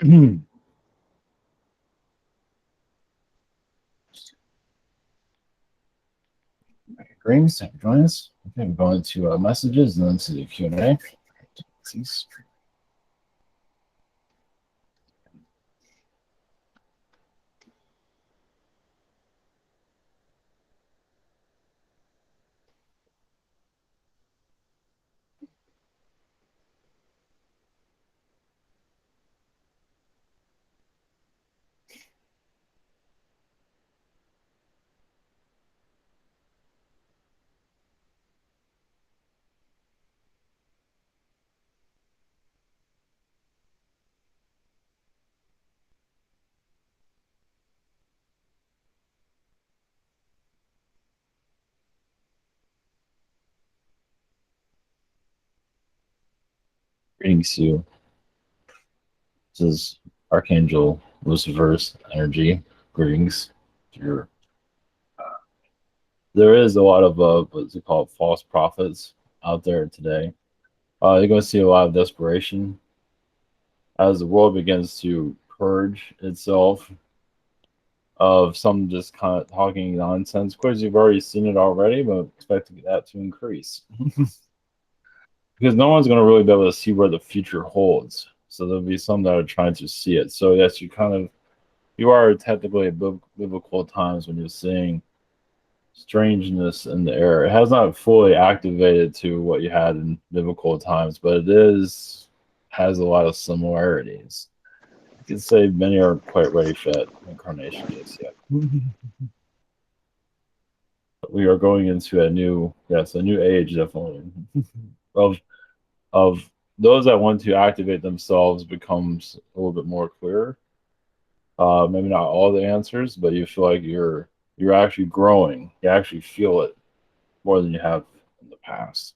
Greetings, thank you for joining us. Okay, I'm going to messages and then to the Q&A. Greetings to you. This is Archangel Lucifer's energy. Greetings. Your, there is a lot of what's it called, false prophets out there today. You're going to see a lot of desperation as the world begins to purge itself of some just kind of talking nonsense. Of course, you've already seen it already, but expect that to increase. Because no one's going to really be able to see where the future holds. So there'll be some that are trying to see it. So yes, you are technically at biblical times when you're seeing strangeness in the air. It has not fully activated to what you had in biblical times, but has a lot of similarities. You could say many are quite ready for that incarnation just yet. We are going into a new age, definitely. of those that want to activate themselves becomes a little bit more clear. Maybe not all the answers, but you feel like you're actually growing. You actually feel it more than you have in the past.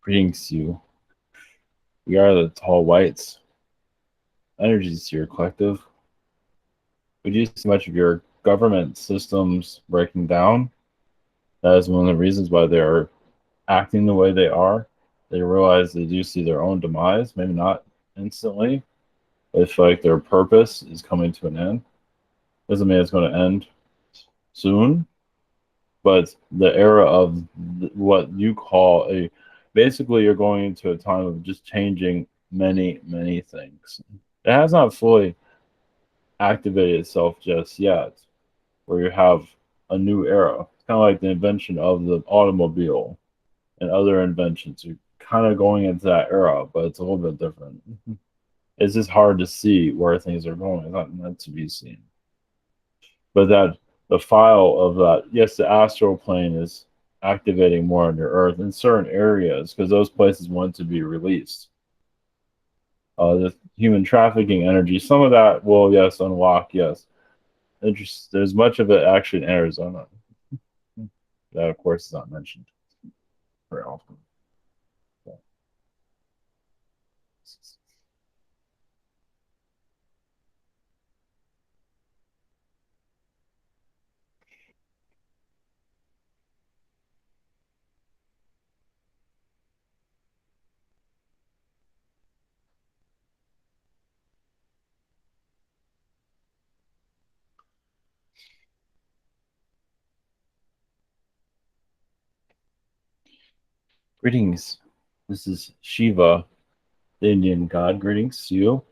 Greetings to you. We are the tall whites. Energies to your collective. We do see much of your government systems breaking down. That is one of the reasons why they are acting the way they are. They realize they do see their own demise, maybe not instantly, but they feel like their purpose is coming to an end. Doesn't mean it's going to end soon, but the era of what you call basically you're going into a time of just changing many things. It has not fully activated itself just yet, where you have a new era. It's kind of like the invention of the automobile and other inventions. You're kind of going into that era, but it's a little bit different. It's just hard to see where things are going. It's not meant to be seen. But that the file of that, yes, the astral plane is activating more on your Earth in certain areas because those places want to be released. The human trafficking energy, some of that will, yes, unlock, yes. There's much of it actually in Arizona. That, of course, is not mentioned very often. Greetings. This is Shiva, the Indian god. Greetings to you.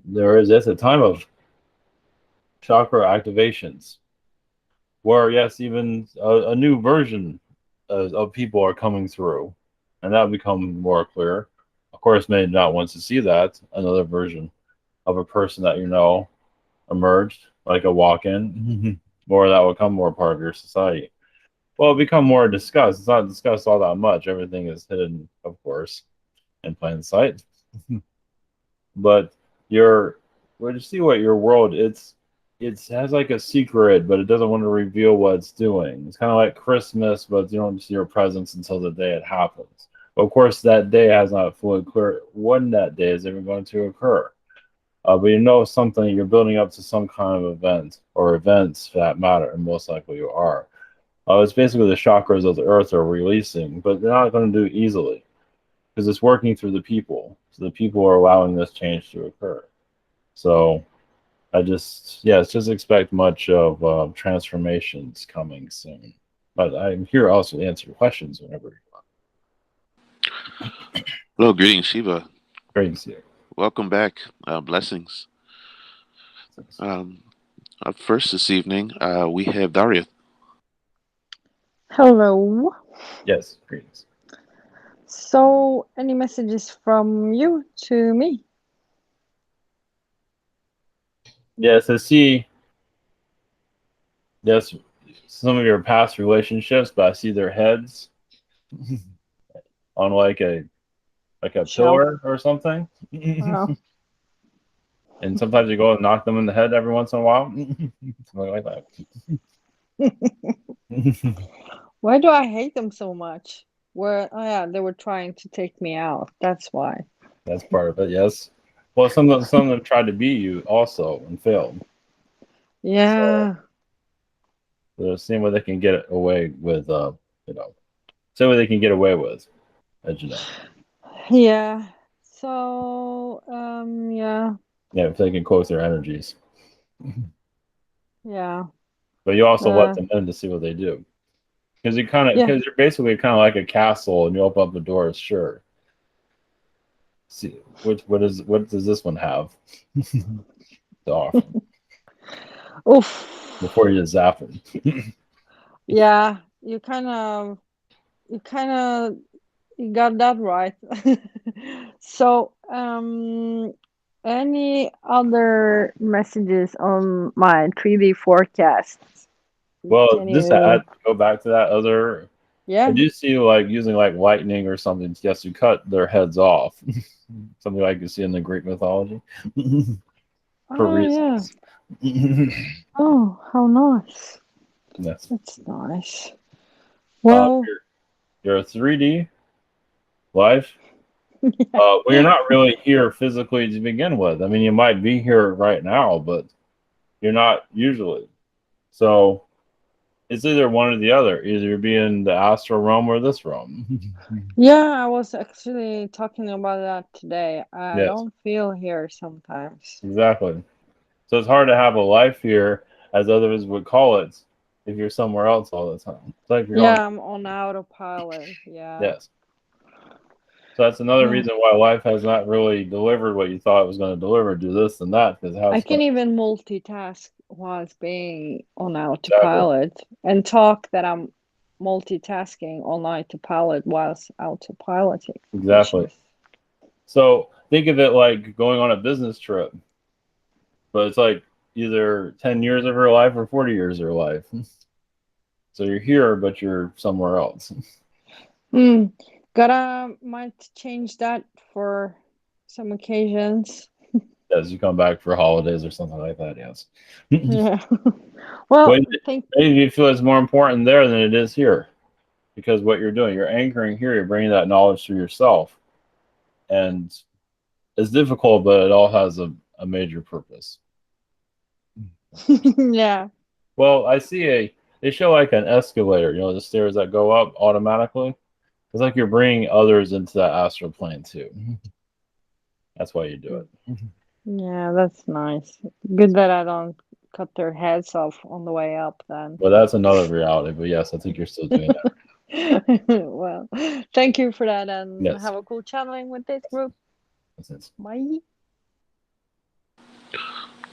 There is a time of chakra activations where, yes, even a new version of people are coming through, and that become more clear. Of course, may not want to see that another version of a person that you know emerged, like a walk-in, or that will become more part of your society. Well, it become more discussed. It's not discussed all that much. Everything is hidden, of course, in plain sight. But your, when you see what your world, it has like a secret, but it doesn't want to reveal what it's doing. It's kind of like Christmas, but you don't see your presence until the day it happens. Of course, that day has not fully clear when that day is even going to occur. But you know something, you're building up to some kind of event or events for that matter, and most likely you are. It's basically the chakras of the earth are releasing, but they're not going to do it easily because it's working through the people. So the people are allowing this change to occur. So I just, yes, just expect much of transformations coming soon. But I'm here also to answer questions whenever you want. Hello, greetings, Shiva. Great to see you. Welcome back. Blessings. Um, Up first this evening, we have Daria. Hello. Yes, greetings. So, any messages from you to me? Yes, I see. Yes, some of your past relationships, but I see their heads on like a Shelf. pillar or something. Oh. And sometimes you go and knock them in the head every once in a while. Something like that. Why do I hate them so much? Oh yeah, they were trying to take me out. That's why. That's part of it, yes. Well, some of them tried to be you also and failed. Yeah. So they're seeing what they can get away with, see what they can get away with, as you know. Yeah. So, yeah. Yeah, if they can quote their energies. Yeah. But you also let them in to see what they do. Because you're basically kind of like a castle, and you open up the doors. Sure. See what does this one have to offer Oof. before you zap it? Yeah. You got that right. So, any other messages on my 3D forecasts? Well, Can just you? to go back to that other, I Yeah. do see like using like lightning or something. Yes, to cut their heads off, something like you see in the Greek mythology, for Oh yeah. reasons. Oh, how nice. Yes. That's nice. Uh, Well, you're a 3D life. Well, you're not really here physically to begin with. I mean, you might be here right now, but you're not usually. So it's either one or the other. Either you're being the astral realm or this realm. yeah, I was actually talking about that today. I Yes, don't feel here sometimes. exactly. So it's hard to have a life here, as others would call it, if you're somewhere else all the time. It's like you're on. Yeah, I'm on autopilot. Yeah. Yes. So that's another Yeah. reason why life has not really delivered what you thought it was going to deliver. Do this and that because how I it's can going. even multitask whilst being on Exactly. autopilot and talk that I'm multitasking on autopilot whilst autopiloting, which Exactly. is So think of it like going on a business trip, but it's like either 10 years of your life or 40 years of your life. So you're here, but you're somewhere else. Hmm. Might change that for some occasions. As you come back for holidays or something like that, yes. Yeah. Well, Well, think maybe you feel it's more important there than it is here because what you're doing, you're anchoring here, you're bringing that knowledge to yourself. And it's difficult, but it all has a major purpose. yeah. Well, they show like an escalator, the stairs that go up automatically. It's like you're bringing others into that astral plane too. That's why you do it. Yeah, that's nice. Good that I don't cut their heads off on the way up then. Well, that's another reality, but yes, I think you're still doing that. Well, thank you for that and Yes. have a cool channeling with this group. That's it. Bye.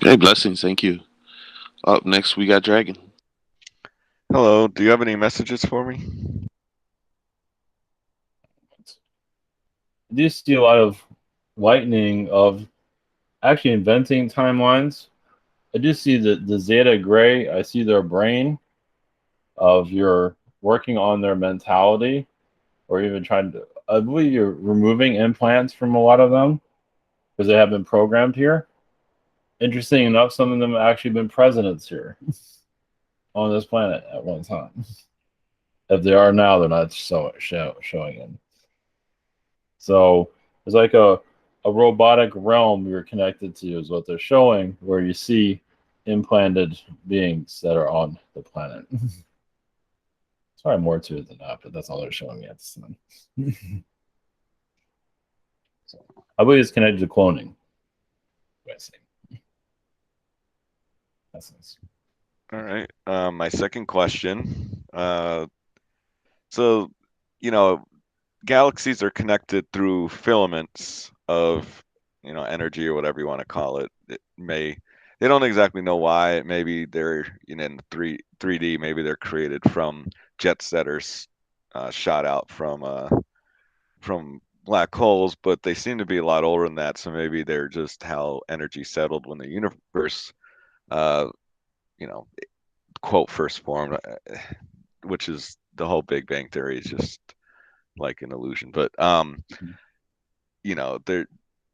Hey, blessings. Thank you. Up next, we got Dragon. Hello, do you have any messages for me? I do see a lot of lightning of actually inventing timelines. I do see the Zeta Gray. I see their brain of your working on their mentality, or even trying to. I believe you're removing implants from a lot of them because they have been programmed here. Interesting enough, some of them have actually been presidents here on this planet at one time. If they are now, they're not showing it. So it's like a robotic realm you're connected to is what they're showing, where you see implanted beings that are on the planet. There's probably more to it than that, but that's all they're showing me at this time. So I believe it's connected to cloning. That's nice. All right. My second question. So, you know, galaxies are connected through filaments of, energy or whatever you want to call it. They don't exactly know why. Maybe they're, in 3D, maybe they're created from jets that are shot out from black holes, but they seem to be a lot older than that. So maybe they're just how energy settled when the universe, uh, you know, quote first formed, which is the whole Big Bang theory is just like an illusion. But they're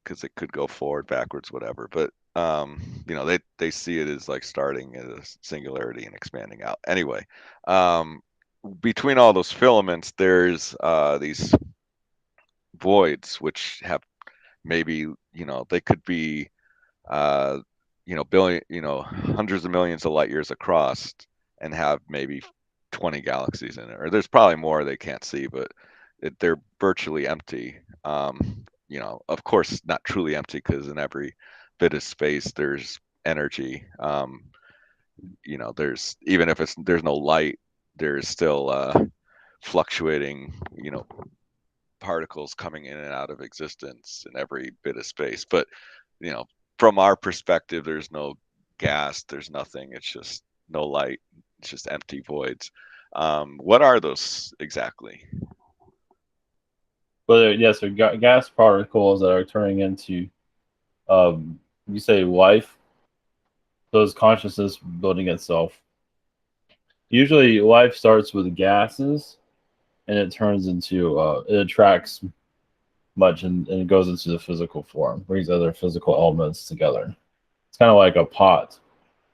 because it could go forward, backwards, whatever. But they see it as like starting at a singularity and expanding out. Anyway, between all those filaments, there's these voids which have maybe they could be billion hundreds of millions of light years across and have maybe 20 galaxies in it, or there's probably more they can't see, but they're virtually empty. Of course not truly empty, because in every bit of space there's energy. There's, even if there's no light, there's still fluctuating particles coming in and out of existence in every bit of space. But from our perspective, there's no gas, there's nothing, it's just no light, it's just empty voids. What are those exactly? Well, yes, they're gas particles that are turning into, you say, life. So it's consciousness building itself. Usually, life starts with gases, and it turns into, it attracts much, and it goes into the physical form, brings other physical elements together. It's kind of like a pot.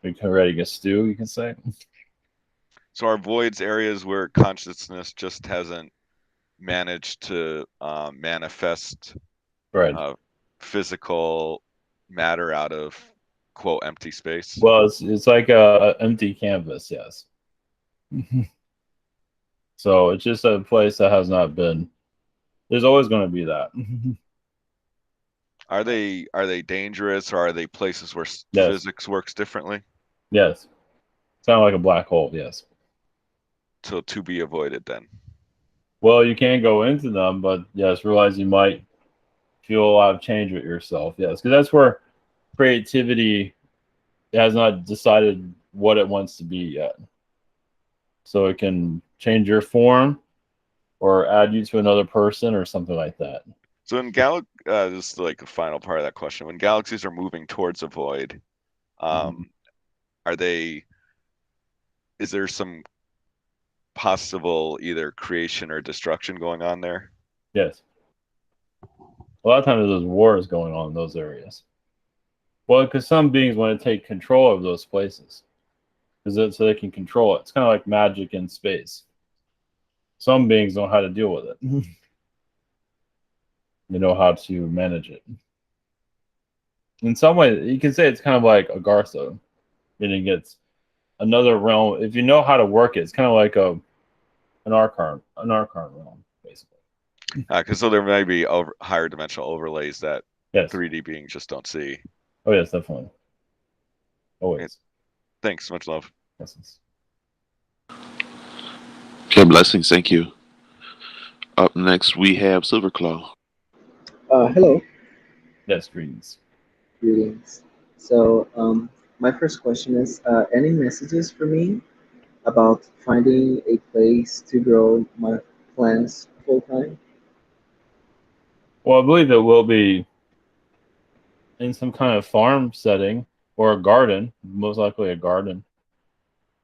You're ready to stew, you can say. So are voids areas where consciousness just hasn't managed to manifest Right. Physical matter out of quote empty space? Well, it's like a empty canvas, yes. So it's just a place that has not been. There's always going to be that. Are they dangerous, or are they places where Yes. physics works differently? Yes. It's kind of like a black hole, yes. So to be avoided then. Well, you can't go into them, but yes, realize you might feel a lot of change with yourself. Yes, because that's where creativity has not decided what it wants to be yet. So it can change your form or add you to another person or something like that. So in this is like the final part of that question. When galaxies are moving towards a void, is there some possible either creation or destruction going on there? Yes. A lot of times there's wars going on in those areas. Well, because some beings want to take control of those places, so they can control it. It's kind of like magic in space. Some beings know how to deal with it. They know how to manage it. In some way, you can say it's kind of like a Gartha, meaning it's another realm. If you know how to work it, it's kind of like an Archon realm, basically. Because so there may be higher dimensional overlays that Yes. 3D beings just don't see. Oh yes, definitely. Always. Thanks. Much love. Yes. Okay, blessings. Thank you. Up next, we have Silverclaw. Hello. Yes, greetings. Greetings. So, my first question is, any messages for me about finding a place to grow my plants full time? Well, I believe it will be in some kind of farm setting or a garden, most likely a garden.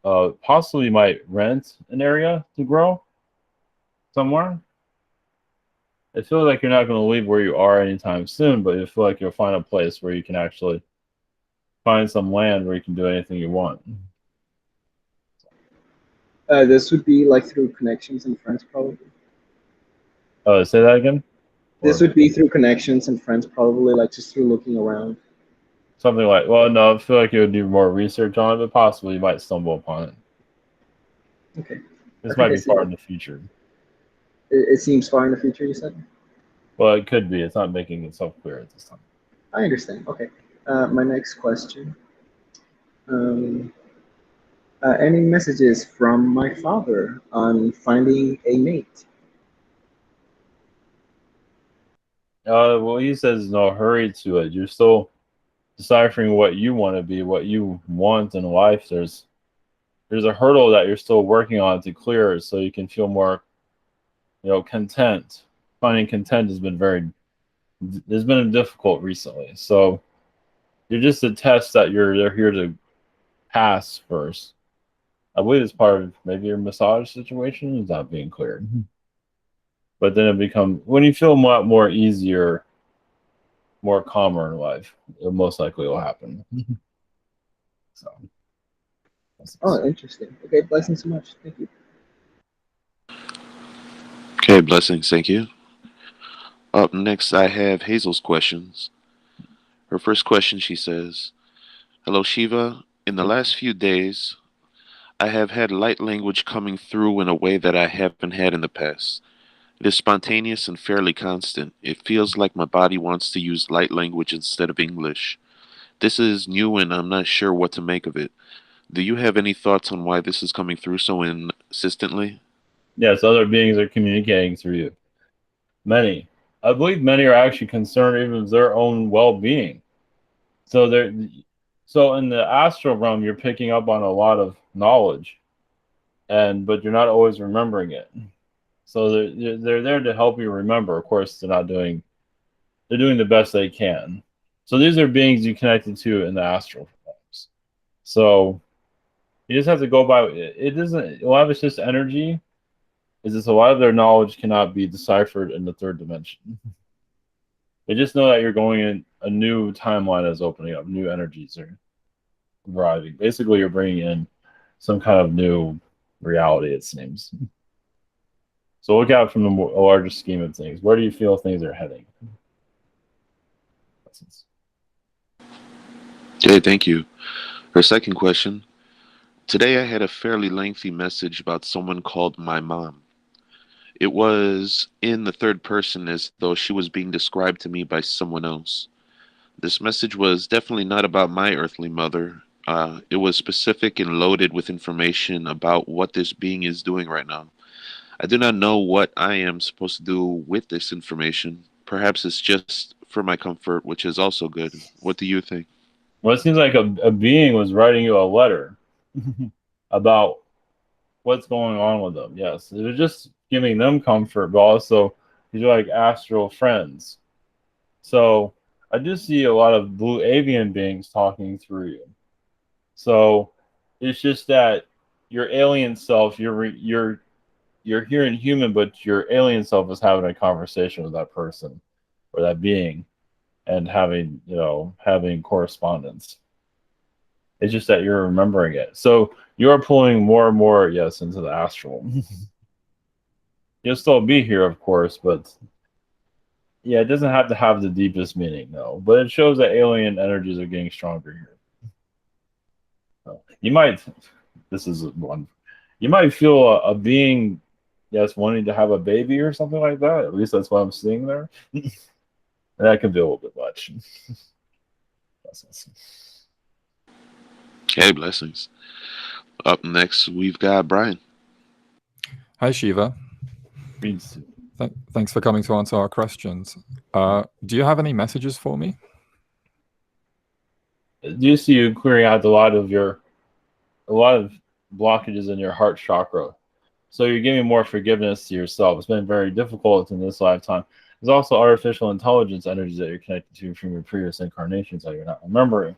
possibly you might rent an area to grow somewhere. I feel like you're not going to leave where you are anytime soon, but you feel like you'll find a place where you can actually find some land where you can do anything you want. This would be like through connections and friends, probably. Say that again? This would be through connections and friends, probably, like just through looking around. Something like, well, no, I feel like you would do more research on it, but possibly you might stumble upon it. Okay. This might be far in the future. It seems far in the future, you said? Well, it could be. It's not making itself clear at this time. I understand. Okay. My next question. Any messages from my father on finding a mate? Well, he says no hurry to it. You're still deciphering what you want to be, what you want in life. There's a hurdle that you're still working on to clear, so you can feel more, content. Finding content has been difficult recently. So you're just a test that they're here to pass first. I believe it's part of maybe your massage situation is not being cleared. But then it becomes, when you feel more easier, more calmer in life, it most likely will happen. So. Oh, interesting. Okay, blessings so much. Thank you. Okay, blessings. Thank you. Up next, I have Hazel's questions. Her first question, she says, "Hello, Shiva. In the last few days, I have had light language coming through in a way that I haven't had in the past. It is spontaneous and fairly constant. It feels like my body wants to use light language instead of English. This is new and I'm not sure what to make of it. Do you have any thoughts on why this is coming through so insistently?" Yes, other beings are communicating through you. Many. I believe many are actually concerned even with their own well-being. So in the astral realm, you're picking up on a lot of knowledge, but you're not always remembering it. So they're there to help you remember. Of course, they're doing the best they can. So these are beings you connected to in the astral realms. So you just have to go by. It doesn't. A lot of it's just energy. Is just a lot of their knowledge cannot be deciphered in the third dimension. They just know that you're going in a new timeline is opening up, new energies are arriving. Basically, you're bringing in some kind of new reality, it seems. So look out from the larger scheme of things. Where do you feel things are heading? Okay, thank you. Her second question. Today I had a fairly lengthy message about someone called my mom. It was in the third person as though she was being described to me by someone else. This message was definitely not about my earthly mother. It was specific and loaded with information about what this being is doing right now. I do not know what I am supposed to do with this information. Perhaps it's just for my comfort, which is also good. What do you think? Well, it seems like a being was writing you a letter about what's going on with them. Yes, it was just giving them comfort, but also these are like astral friends. So I do see a lot of blue avian beings talking through you. So it's just that your alien self, you're here in human, but your alien self is having a conversation with that person or that being and having correspondence. It's just that you're remembering it. So you're pulling more and more, yes, into the astral. You'll still be here, of course, but yeah, it doesn't have to have the deepest meaning, no. But it shows that alien energies are getting stronger here. So you might, this is one, you might feel a being, yes, wanting to have a baby or something like that. At least that's what I'm seeing there. And that can be a little bit much. Okay, blessings. Up next, we've got Brian. Hi, Shiva. Thanks for coming to answer our questions. Do you have any messages for me? Do you see you clearing out a lot of blockages in your heart chakra? So you're giving more forgiveness to yourself. It's been very difficult in this lifetime. There's also artificial intelligence energies that you're connected to from your previous incarnations that you're not remembering,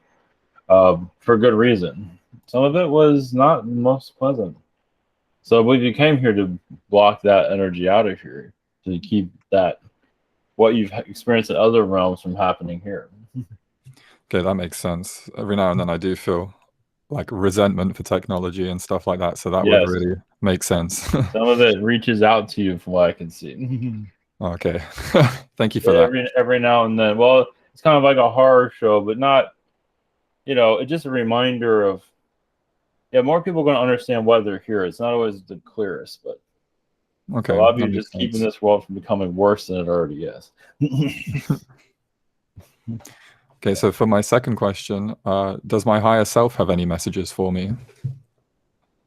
for good reason. some of it was not most pleasant. So I believe you came here to block that energy out of here, to keep that what you've experienced in other realms from happening here. Okay, that makes sense. Every now and then I do feel like resentment for technology and stuff like that, so that would Yes. really make sense. Some of it reaches out to you from what I can see. Okay. Thank you for that. Every now and then. Well, it's kind of like a horror show, but not, it's just a reminder of, more people are going to understand why they're here. It's not always the clearest, but Okay, a lot of that you makes just keeping sense. this world from becoming worse than it already is. Okay, so for my second question, does my higher self have any messages for me?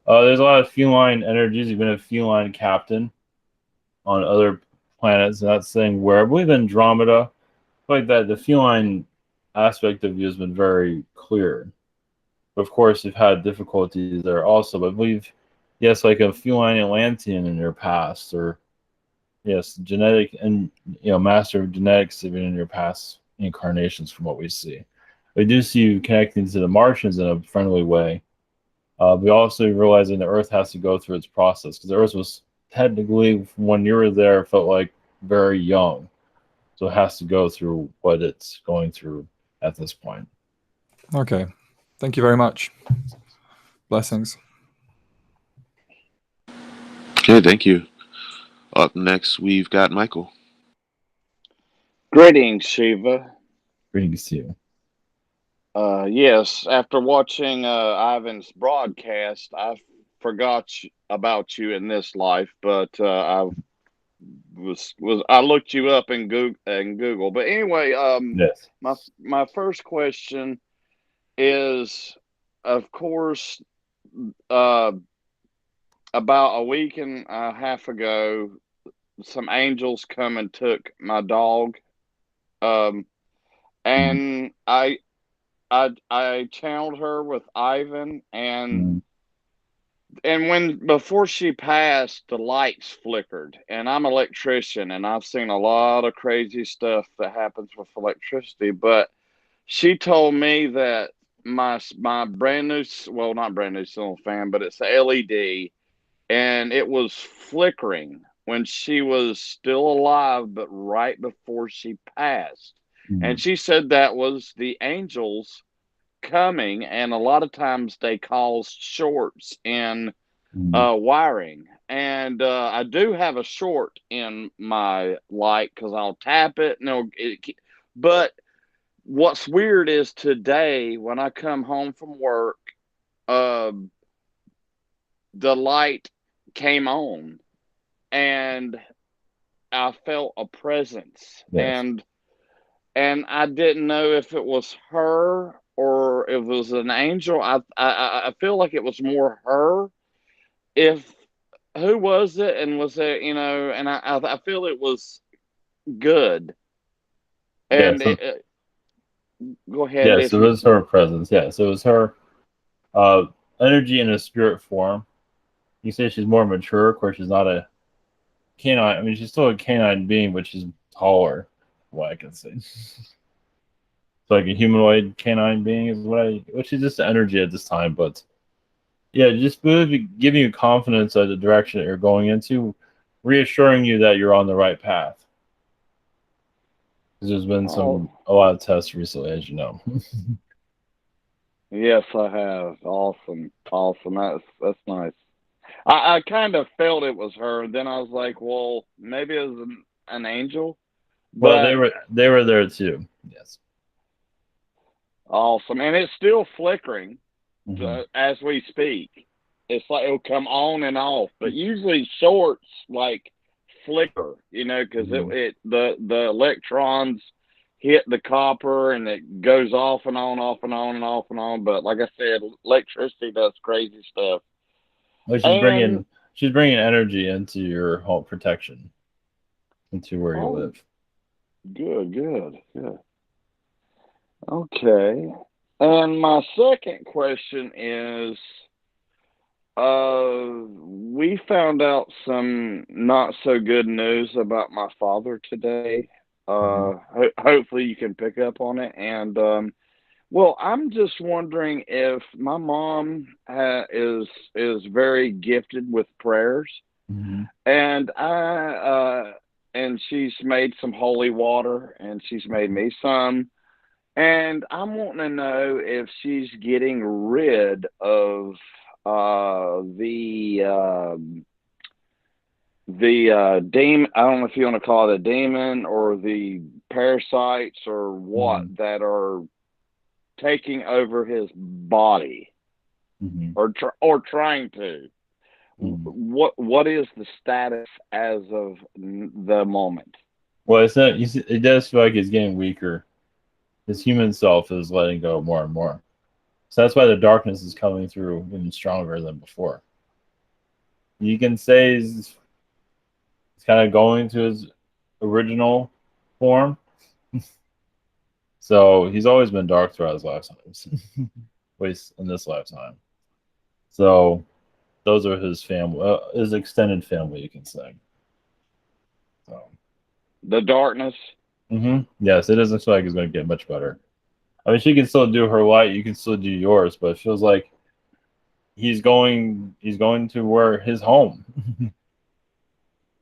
There's a lot of feline energies. You've been a feline captain on other planets, and that's saying where I believe Andromeda, like that, the feline aspect of you has been very clear. But of course, you've had difficulties there also. But I believe, yes, like a feline Atlantean in your past, or yes, genetic and master of genetics even in your past incarnations, from what we see. We do see you connecting to the Martians in a friendly way. We also realizing the Earth has to go through its process, because the Earth was technically, when you were there, felt like very young. So it has to go through what it's going through at this point. Okay. Thank you very much. Blessings. Okay, thank you. Up next, we've got Michael. Greetings, Shiva. Greetings to you. Yes, after watching Ivan's broadcast, I forgot about you in this life, but I looked you up in Google. But anyway, Yes. my first question is, of course, about a week and a half ago, some angels come and took my dog, and I channeled her with Ivan, and before she passed, the lights flickered, and I'm an electrician, and I've seen a lot of crazy stuff that happens with electricity. But she told me that my brand new, well, not brand new ceiling fan, but it's a LED, and it was flickering when she was still alive, but right before she passed. And she said that was the angels coming, and a lot of times they cause shorts in wiring. And I do have a short in my light because I'll tap it. But what's weird is today when I come home from work, the light came on, and I felt a presence. Yes. And I didn't know if it was her or if it was an angel. I feel like it was more her. Who was it, and was it, and I feel it was good. And Yes. go ahead. Yes, it was her presence. Yes, it was her energy in a spirit form. You say she's more mature. Of course, she's not a canine. I mean, she's still a canine being, but she's taller, what I can say. So like a humanoid canine being is which is just the energy at this time. But yeah, just giving you confidence of the direction that you're going into, reassuring you that you're on the right path. Because there's been a lot of tests recently, as you know. Yes, I have. Awesome. That's nice. I kind of felt it was her, and then I was like, well, maybe it was an angel. Well, they were there too. Yes. Awesome, and it's still flickering as we speak. It's like it'll come on and off, but usually shorts like flicker, because the electrons hit the copper and it goes off and on, off and on, and off and on. But like I said, electricity does crazy stuff. Well, she's bringing energy into your home protection, into where you live. Good. Okay. And my second question is, we found out some not so good news about my father today. Hopefully you can pick up on it. And Well, I'm just wondering if my mom is very gifted with prayers, and and she's made some holy water, and she's made me some, and I'm wanting to know if she's getting rid of the demon. I don't know if you want to call it a demon or the parasites or what that are taking over his body, or trying to. What is the status as of the moment? Well, it's not. It does feel like he's getting weaker. His human self is letting go more and more. So that's why the darkness is coming through even stronger than before. You can say he's kind of going to his original form. So he's always been dark throughout his lifetimes, at least in this lifetime. So those are his family, his extended family, you can say. So the darkness. Yes, it doesn't feel like it's going to get much better. I mean, she can still do her light, you can still do yours, but it feels like he's going to where his home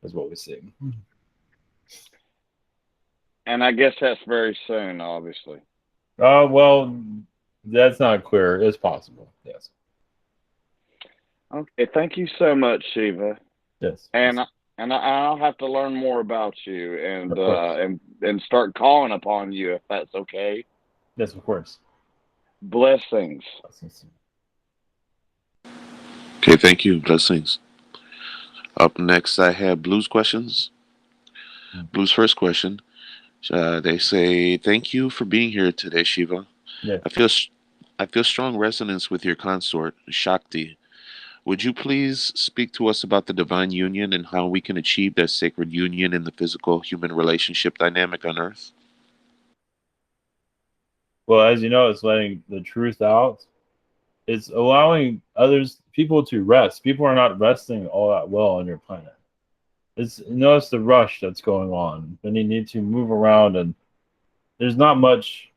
is what we see. And I guess that's very soon, obviously. Well, that's not clear. It's possible, yes. Okay, thank you so much, Shiva. Yes. And I'll have to learn more about you and start calling upon you if that's okay. Yes, of course. Blessings. Okay, thank you. Blessings. Up next, I have Blue's questions. Blue's first question. They say, "Thank you for being here today, Shiva. Yeah. I feel strong resonance with your consort, Shakti. Would you please speak to us about the divine union and how we can achieve that sacred union in the physical human relationship dynamic on Earth?" Well, as you know, it's letting the truth out. It's allowing people to rest. People are not resting all that well on your planet. Notice the rush that's going on. Then you need to move around, and there's not much,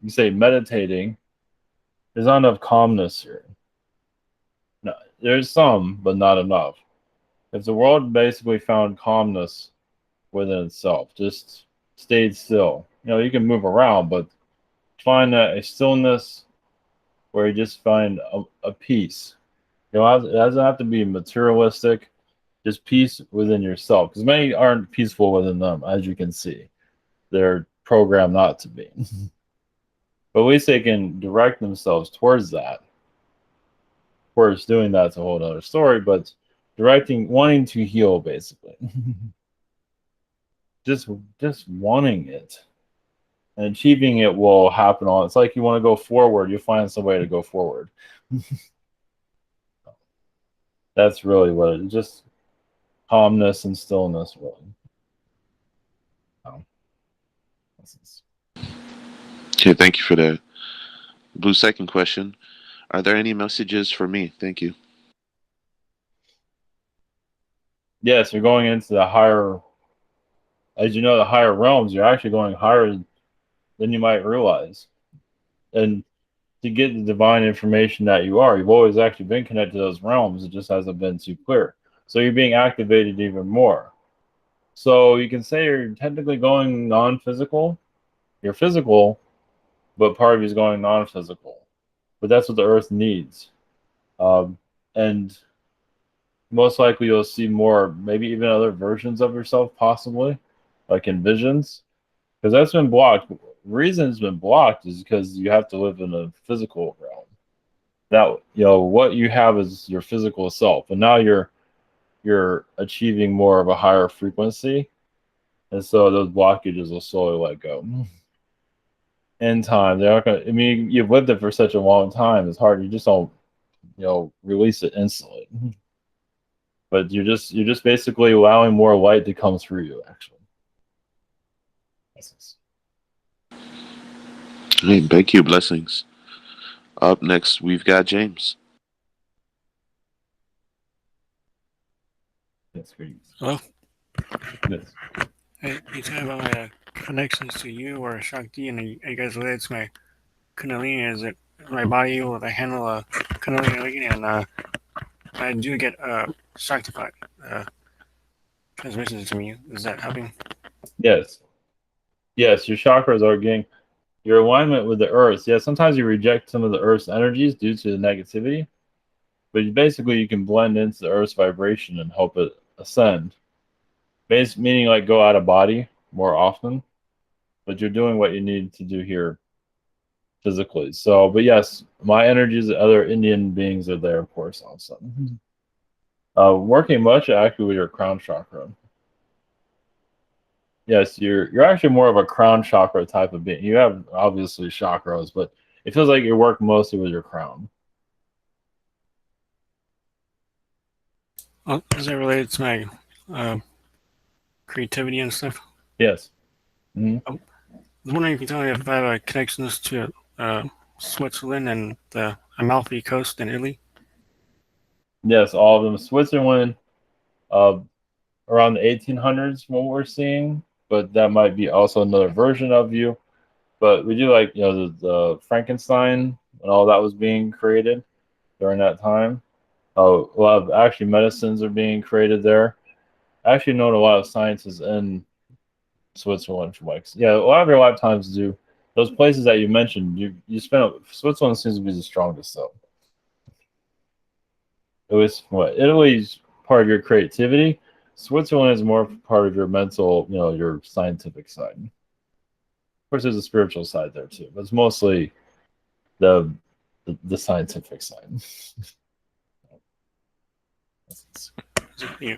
you say, meditating. There's not enough calmness here. No, there's some, but not enough. If the world basically found calmness within itself, just stayed still, you can move around, but find a stillness where you just find a peace. It doesn't have to be materialistic. Just peace within yourself, because many aren't peaceful within them, as you can see. They're programmed not to be. But at least they can direct themselves towards that. Of course, doing that's a whole other story, but wanting to heal, basically. just wanting it. And achieving it will happen on. It's like you want to go forward, you find some way to go forward. That's really what it is. Just calmness and stillness, really. Okay, thank you for that. Blue's second question. Are there any messages for me? Thank you. Yes, you're going into the higher, as you know, the higher realms. You're actually going higher than you might realize. And to get the divine information that you've always actually been connected to those realms. It just hasn't been too clear. So you're being activated even more. So you can say you're technically going non-physical. You're physical, but part of you is going non-physical. But that's what the Earth needs. And most likely you'll see more, maybe even other versions of yourself, possibly, like in visions. Because that's been blocked. The reason it's been blocked is because you have to live in a physical realm. That, what you have is your physical self. And now you're achieving more of a higher frequency. And so those blockages will slowly let go. In time, they're not gonna. I mean, you've lived it for such a long time. It's hard. You just don't, release it instantly. But you're just basically allowing more light to come through you. Actually. Hey, thank you. Blessings. Up next, we've got James. That's great. Hello. Yes. Hey, you talking about my connections to you or Shakti, and are you guys related to my Kundalini is it my body able to handle a Kundalini awakening, and I do get sanctified transmissions to me. Is that helping? Yes. Yes, your chakras are getting your alignment with the earth. Yeah, sometimes you reject some of the earth's energies due to the negativity, but basically you can blend into the earth's vibration and help it ascend. Meaning like go out of body more often, but you're doing what you need to do here physically. So, but yes, my energies, other Indian beings are there, of course, also. Working much actually with your crown chakra. Yes, you're actually more of a crown chakra type of being. You have obviously chakras, but it feels like you work mostly with your crown. Well, is that related to my creativity and stuff? Yes. Mm-hmm. I was wondering if you tell me if I have connections to Switzerland and the Amalfi Coast in Italy. Yes, all of them. Switzerland, around the 1800s, what we're seeing, but that might be also another version of you. But we do like, the Frankenstein and all that was being created during that time. A lot of actually medicines are being created there. I actually know a lot of sciences in Switzerland from a lot of your lifetimes do. Those places that you mentioned, you spent Switzerland seems to be the strongest though. It was what Italy's part of your creativity. Switzerland is more part of your mental, your scientific side. Of course, there's a spiritual side there too, but it's mostly the scientific side. Yeah.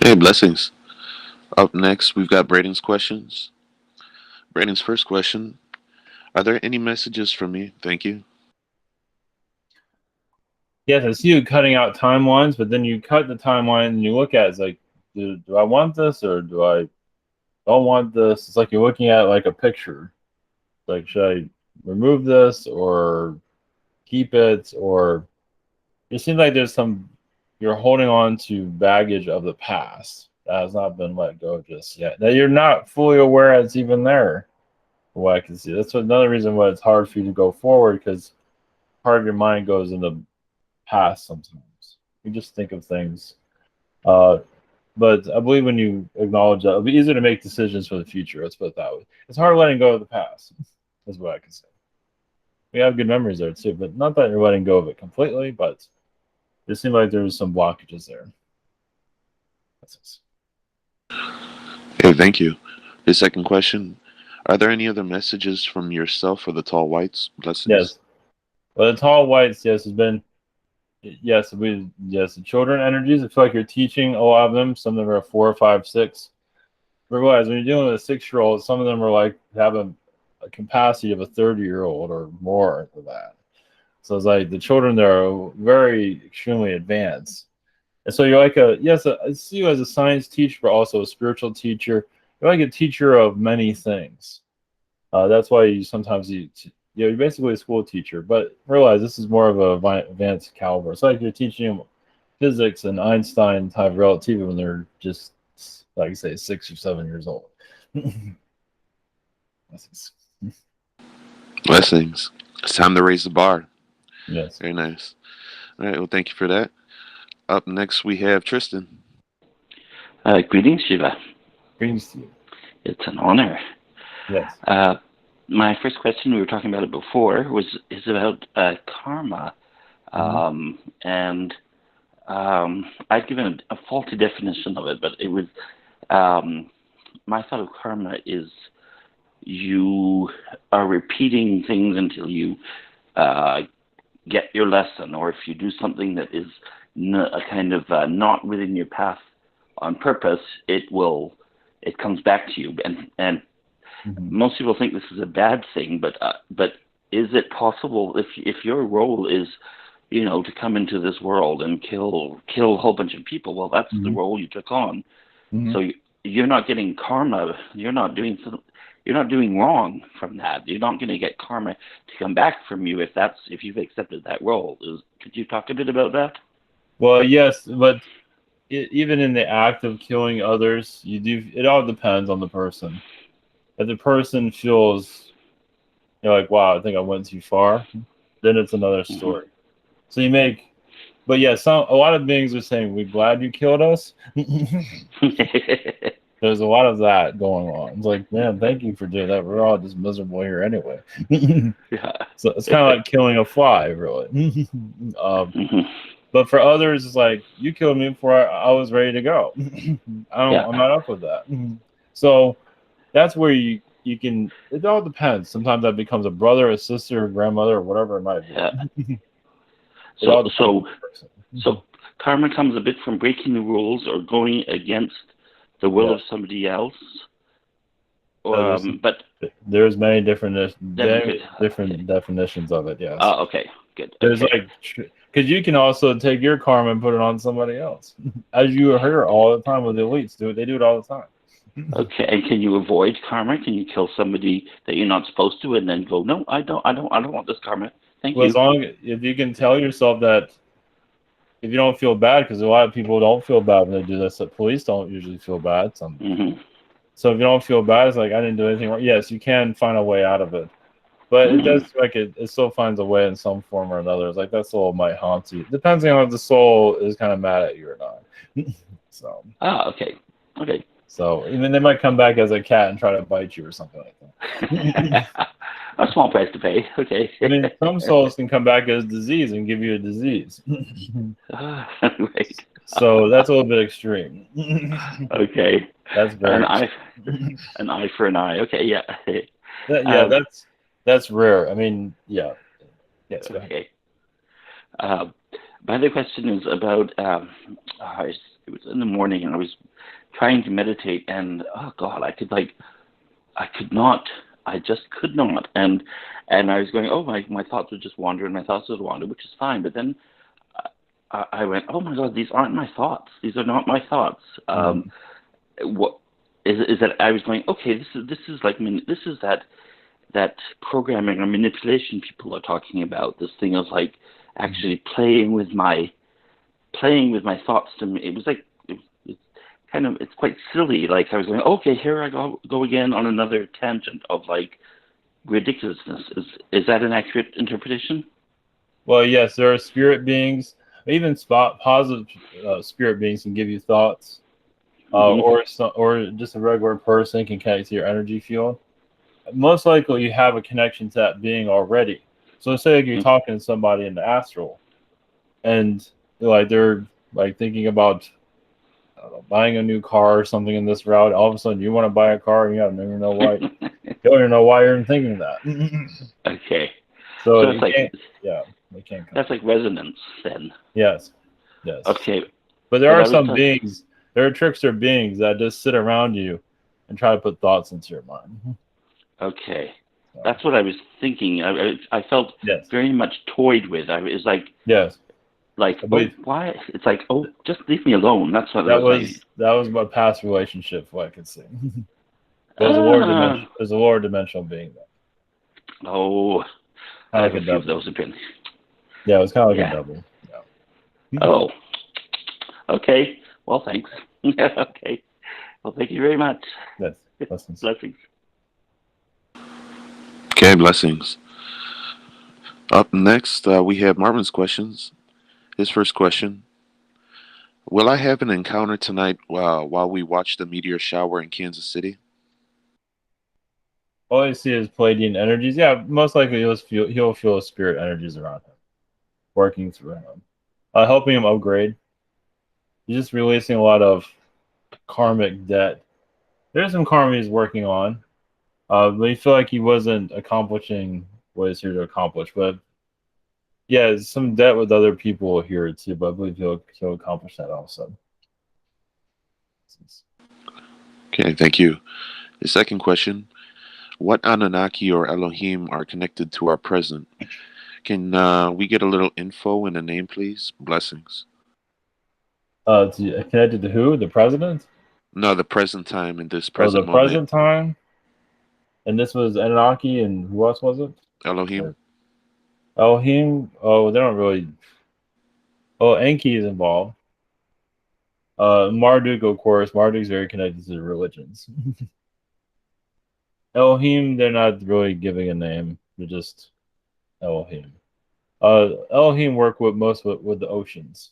Hey, blessings. Up next, we've got Braden's questions. Braden's first question: are there any messages from me? Thank you. Yes, I see you cutting out timelines, but then you cut the timeline and you look at it, it's like, do I want this or do I don't want this? It's like you're looking at like a picture. Like, should I remove this or keep it? Or it seems like you're holding on to baggage of the past that has not been let go just yet. That you're not fully aware it's even there, from what I can see. That's another reason why it's hard for you to go forward, because part of your mind goes in the past sometimes. You just think of things. But I believe when you acknowledge that, it'll be easier to make decisions for the future. Let's put it that way. It's hard letting go of the past, is what I can say. We have good memories there too, but not that you're letting go of it completely, but it seemed like there was some blockages there. That's Hey, thank you. His second question: are there any other messages from yourself or the tall whites? Blessings. Yes. Well, the tall whites, yes, has been the children energies. I feel like you're teaching a lot of them. Some of them are 4, 5, 6. Realize when you're dealing with a 6-year-old, some of them are like have a capacity of a 30-year-old or more than that. So it's like the children there are very extremely advanced. And so you're like I see you as a science teacher, but also a spiritual teacher. You're like a teacher of many things. That's why you're basically a school teacher, but realize this is more of a advanced caliber. It's like you're teaching them physics and Einstein type relativity when they're just, like I say, 6 or 7 years old. Blessings. It's time to raise the bar. Yes. Very nice. All right. Well, thank you for that. Up next, we have Tristan. Greetings, Shiva. Greetings to you. It's an honor. Yes. My first question, we were talking about it before, is about karma. And I've given a faulty definition of it, but it was my thought of karma is you are repeating things until you get your lesson, or if you do something that is not within your path on purpose, it comes back to you. And most people think this is a bad thing, but is it possible if your role is, to come into this world and kill a whole bunch of people? Well, that's the role you took on. So you're not getting karma. You're not doing wrong from that. You're not going to get karma to come back from you if you've accepted that role. Could you talk a bit about that? Well, yes, but even in the act of killing others, it all depends on the person. If the person feels, like, wow, I think I went too far, then it's another story. So you make, but yeah, a lot of beings are saying, we're glad you killed us. There's a lot of that going on. It's like, man, thank you for doing that. We're all just miserable here anyway. Yeah. So it's kind of like killing a fly, really. But for others, it's like, you killed me before I was ready to go. I'm not up with that. So that's where you can. It all depends. Sometimes that becomes a brother, a sister, a grandmother, or whatever it might be. Yeah. So karma comes a bit from breaking the rules or going against the will of somebody else. But there's many different definitions of it. Yes. Oh, okay, good. There's because you can also take your karma and put it on somebody else, as you hear all the time with the elites. They do it all the time. Okay, and can you avoid karma? Can you kill somebody that you're not supposed to, and then go, no, I don't want this karma. Thank you. As long if you can tell yourself that, if you don't feel bad, because a lot of people don't feel bad when they do this. The police don't usually feel bad. So if you don't feel bad, it's like, I didn't do anything wrong. Yes, you can find a way out of it, but it does it still finds a way in some form or another. It's like that soul might haunt you, depending on if the soul is kind of mad at you or not. So. Okay. So even they might come back as a cat and try to bite you or something like that. A small price to pay. Okay. I mean, some souls can come back as disease and give you a disease. Right. So that's a little bit extreme. Okay. That's very an eye for an eye. Okay. Yeah. That's rare. I mean, yeah. Yes. Okay. My other question is about. It was in the morning, and I was trying to meditate, and oh God, I just could not, and I was going, oh, my thoughts would just wander, which is fine, but then I went, oh my God, these aren't my thoughts, these are not my thoughts. What is that? I was going, okay, this is that programming or manipulation people are talking about, this thing of like actually playing with my thoughts. To me, it was like, it's quite silly. Like I was going, okay, here I go again on another tangent of like ridiculousness. Is that an accurate interpretation? Well, yes, there are spirit beings, even positive spirit beings can give you thoughts, or just a regular person can connect to your energy field. Most likely, you have a connection to that being already. So, say like you're talking to somebody in the astral, and they're like thinking about buying a new car or something in this route. All of a sudden, you want to buy a car, and you don't even know why. You don't even know why you're even thinking that. Okay. So it's like, they can't come. That's like resonance, then. Yes. Okay. But there are some beings. There are trickster beings that just sit around you and try to put thoughts into your mind. Okay. That's what I was thinking. I felt very much toyed with. I was like, like, why? It's like, just leave me alone. That's what that was my past relationship. What I could see. There's a lower dimensional being there. Oh, I have a few of those opinions. Yeah, it was kind of like a double. Yeah. Oh. Okay. Well, thanks. Okay. Well, thank you very much. Yes. Blessings. Blessings. Okay, blessings. Up next, we have Marvin's questions. His first question: will I have an encounter tonight while we watch the meteor shower in Kansas City? All you see is Palladian energies. Yeah, most likely he'll feel spirit energies around him, working through him, helping him upgrade. He's just releasing a lot of karmic debt. There's some karma he's working on, but he feel like he wasn't accomplishing what he's here to accomplish. But yeah, some debt with other people here too, but I believe he'll accomplish that also. Okay, thank you. The second question: what Anunnaki or Elohim are connected to our present? Can we get a little info and a name, please? Blessings. Connected to who? The president? No, the present time in this present moment. Present time? And this was Anunnaki, and who else was it? Elohim. Elohim? Oh, they don't really... Oh, Enki is involved. Marduk, of course. Marduk's very connected to the religions. Elohim, they're not really giving a name. They're just Elohim. Elohim work with with the oceans.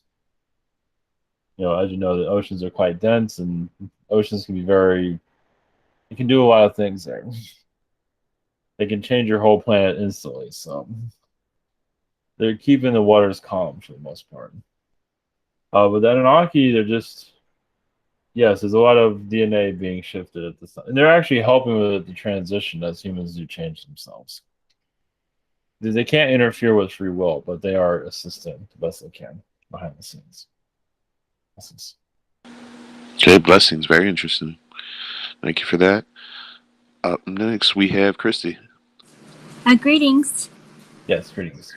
As you know, the oceans are quite dense, and oceans can be you can do a lot of things there. They can change your whole planet instantly, so they're keeping the waters calm for the most part. But the Anunnaki, they're just, yes, there's a lot of DNA being shifted at this time. And they're actually helping with the transition as humans do change themselves. They can't interfere with free will, but they are assisting the best they can behind the scenes. Okay, blessings. Very interesting. Thank you for that. Up next, we have Christie. Greetings. Yes, greetings.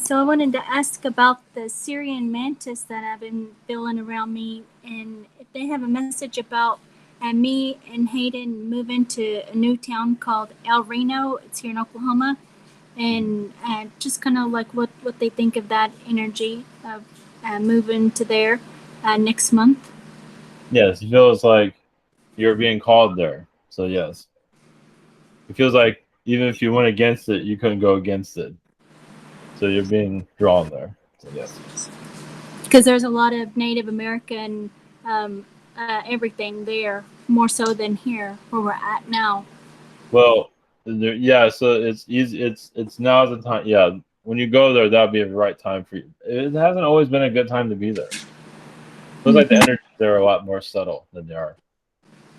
So I wanted to ask about the Syrian mantis that I've been feeling around me, and if they have a message about me and Hayden moving to a new town called El Reno. It's here in Oklahoma, and just kind of like what they think of that energy of moving to there next month. Yes, it feels like you're being called there. So yes, it feels like even if you went against it, you couldn't go against it. So you're being drawn there. So yes. Because there's a lot of Native American everything there, more so than here where we're at now. Well, yeah. So it's easy. It's now the time. Yeah, when you go there, that'll be the right time for you. It hasn't always been a good time to be there. It feels like the energy there are a lot more subtle than they are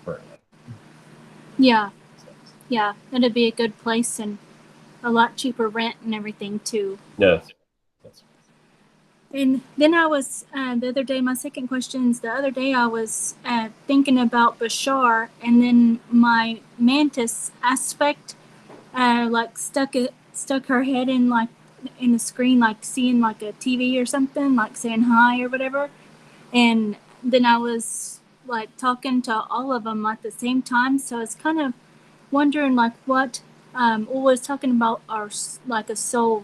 currently. Yeah, it'd be a good place and a lot cheaper rent and everything too. Yes. And then I was the other day. My second question is the other day I was thinking about Bashar, and then my mantis aspect like stuck her head in the screen, like seeing like a TV or something, like saying hi or whatever. And then I was like talking to all of them at the same time. So I was kind of wondering like what always talking about our like a soul,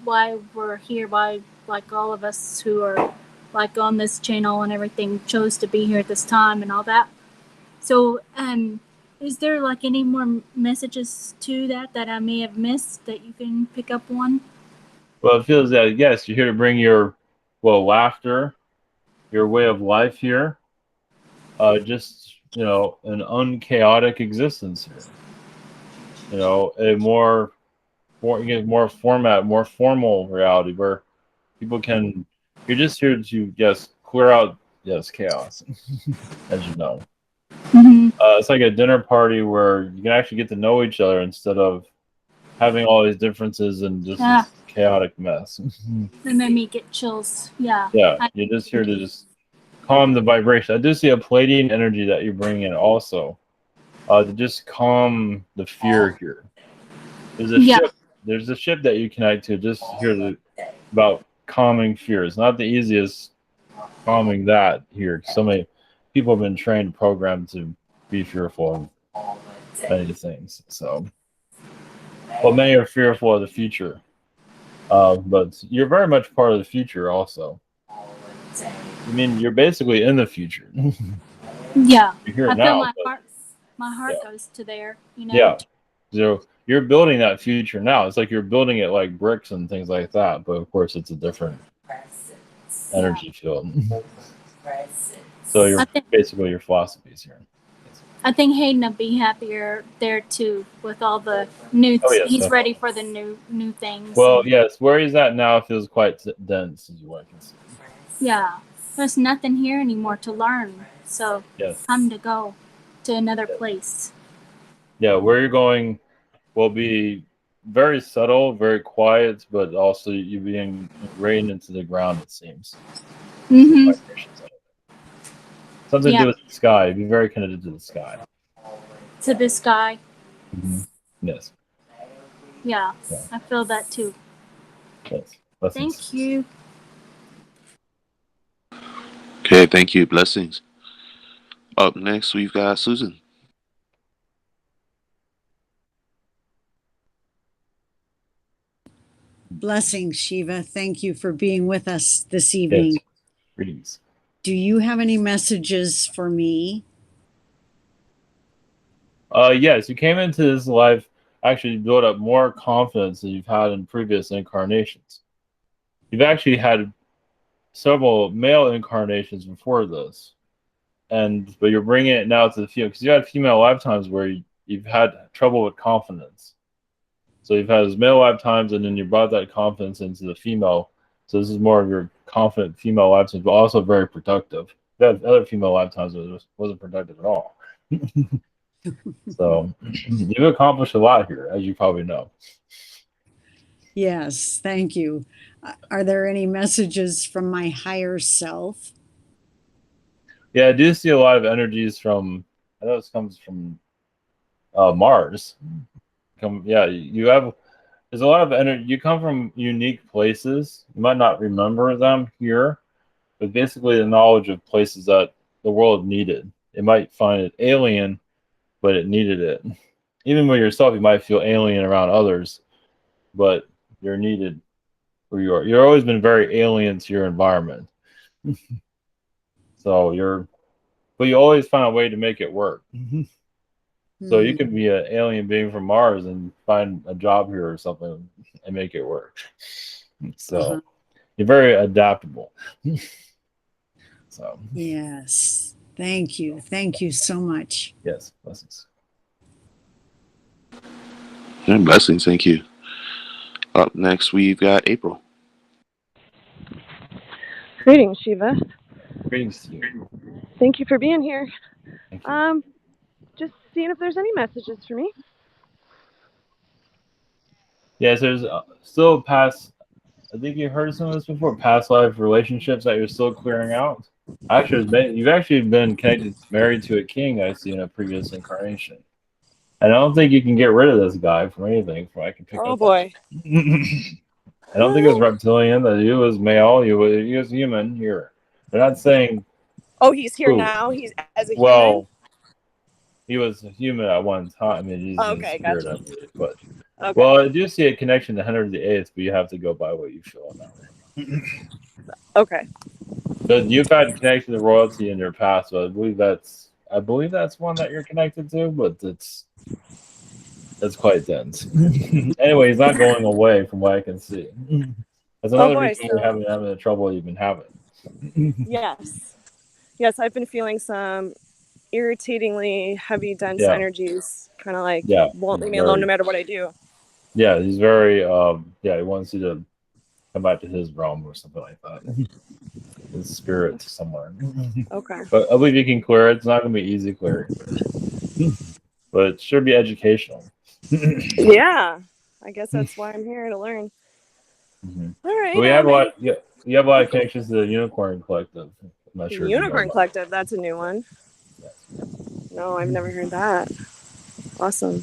why we're here, why like all of us who are like on this channel and everything chose to be here at this time and all that. So is there like any more messages to that I may have missed that you can pick up on? Well, it feels that yes, you're here to bring your laughter, your way of life here. Just an unchaotic existence here. A more format, more formal reality where people can. You're just here to clear out chaos, as you know. Mm-hmm. It's like a dinner party where you can actually get to know each other instead of having all these differences and just this chaotic mess. It made me get chills. Yeah. Yeah, you're just here to just calm the vibration. I do see a Palladian energy that you bring in also to just calm the fear here. There's a ship. There's a ship that you connect to just here about calming fears. Not the easiest calming that here. So many people have been trained, programmed to be fearful of many things. So, well, many are fearful of the future. But you're very much part of the future also. I mean, you're basically in the future. Yeah. You're here I now, feel my heart goes to there, Yeah. So you're building that future now. It's like you're building it like bricks and things like that, but of course it's a different energy field. So you're basically your philosophies here. I think Hayden will be happier there too with all the new. He's ready for the new things. Well, yes, where he's at now feels quite dense, as you can see. Yeah, there's nothing here anymore to learn, so time to go to another place. Yeah, where you're going will be very subtle, very quiet, but also you being ingrained into the ground, it seems. Mm-hmm. Something to do with the sky. Be very connected to the sky. To the sky. Mm-hmm. Yes. Yeah, I feel that too. Yes. Thank you. Okay, thank you. Blessings. Up next, we've got Susan. Blessings, Shiva. Thank you for being with us this evening. Yes. Greetings. Do you have any messages for me? Yes, you came into this life actually build up more confidence than you've had in previous incarnations. You've actually had several male incarnations before this, but you're bringing it now to the female because you had female lifetimes where you've had trouble with confidence. So you've had those male lifetimes, and then you brought that confidence into the female. So this is more of your confident female lifetimes, but also very productive. That other female lifetimes wasn't productive at all. So you've accomplished a lot here, as you probably know. Yes, thank you. Are there any messages from my higher self? Yeah, I do see a lot of energies from, I know this comes from Mars. There's a lot of energy. You come from unique places. You might not remember them here, but basically the knowledge of places that the world needed. It might find it alien, but it needed it. Even with yourself, you might feel alien around others, but you're needed where you are. You've always been very alien to your environment. But you always find a way to make it work. So you could be an alien being from Mars and find a job here or something and make it work. So you're very adaptable. So yes, thank you so much. Yes, blessings. And blessings, thank you. Up next, we've got April. Greetings, Shiva. Greetings to you. Thank you for being here. Thank you. Just seeing if there's any messages for me. Yes, there's still past. I think you heard some of this before. Past life relationships that you're still clearing out. Actually, you've actually been connected, married to a king. I see in a previous incarnation. And I don't think you can get rid of this guy from anything. From I can pick up. Oh boy. I don't think it was reptilian. That he was male. He was human. Here, they're not saying. Oh, he's here now. He's as a well, human. He was a human at one time. I mean, he's okay, in spirit, gotcha. I believe. But okay. well, I do see a connection to Henry VIII, but you have to go by what you feel now. Okay. But you've had connection to royalty in your past, so I believe that's one that you're connected to, but that's quite dense. Anyway, he's not going away from what I can see. That's another reason you're having the trouble you've been having. Yes, I've been feeling some irritatingly heavy, dense energies, kind of like won't leave me alone no matter what I do. Yeah, he's very he wants you to come back to his realm or something like that. His spirit somewhere. Okay. But I believe you can clear it. It's not going to be easy clearing, but it should be educational. Yeah, I guess that's why I'm here to learn. All right. We have a lot. Yeah, you have a lot of connections to the Unicorn Collective. I'm not sure. Unicorn Collective. That's a new one. Yes. No, I've never heard that. Awesome.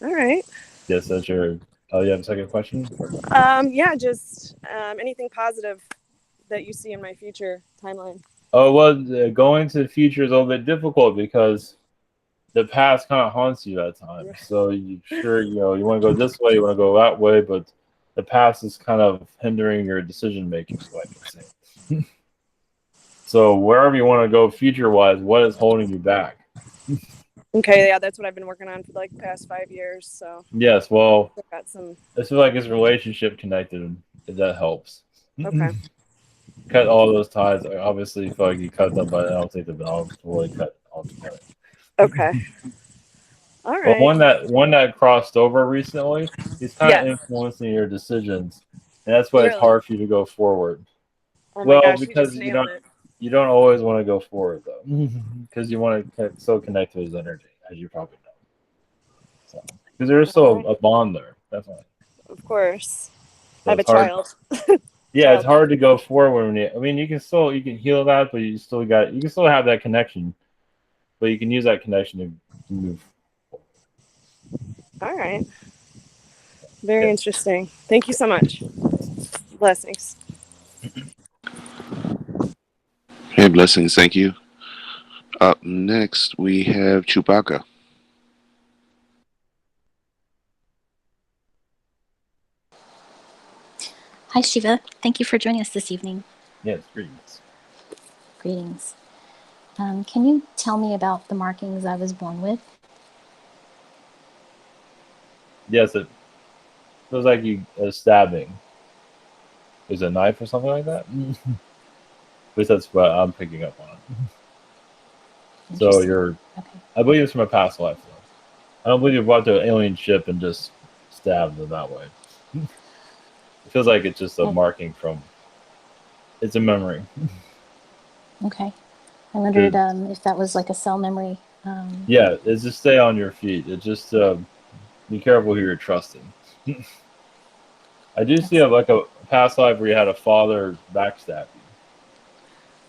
All right. Yes, that's your. Oh, you have a second question? Yeah, just anything positive that you see in my future timeline. Oh well, going to the future is a little bit difficult because the past kind of haunts you at times. So you want to go this way, you want to go that way, but the past is kind of hindering your decision making. So I can say. So wherever you want to go future wise, what is holding you back? Okay, yeah, that's what I've been working on for like the past 5 years. So yes, well, I've got some. I feel like it's relationship connected. If that helps. Okay. Cut all those ties. I obviously feel like you cut them, but I don't think they've been all fully cut altogether. Okay. All right. But one that crossed over recently, he's kind of influencing your decisions, and that's why it's hard for you to go forward. Oh my gosh, because you don't always want to go forward though, because you want to so connect to his energy, as you probably know. Because there's still a bond there, definitely. Of course. So I have a child. Yeah, it's hard to go forward when you can heal that, but you can still have that connection, but you can use that connection to move forward. All right. Very interesting. Thank you so much. Blessings. Hey, blessings. Thank you. Up next, we have Chewbacca. Hi, Shiva. Thank you for joining us this evening. Yes, greetings. Greetings. Can you tell me about the markings I was born with? Yes, it feels like you a stabbing. Is it a knife or something like that? At least that's what I'm picking up on. So you're, I believe it's from a past life, though. I don't believe you brought to an alien ship and just stabbed them that way. It feels like it's just a marking from. It's a memory. Okay. I wondered if that was like a cell memory. Yeah, it's just stay on your feet. It's just be careful who you're trusting. I do see like a past life where you had a father backstab you.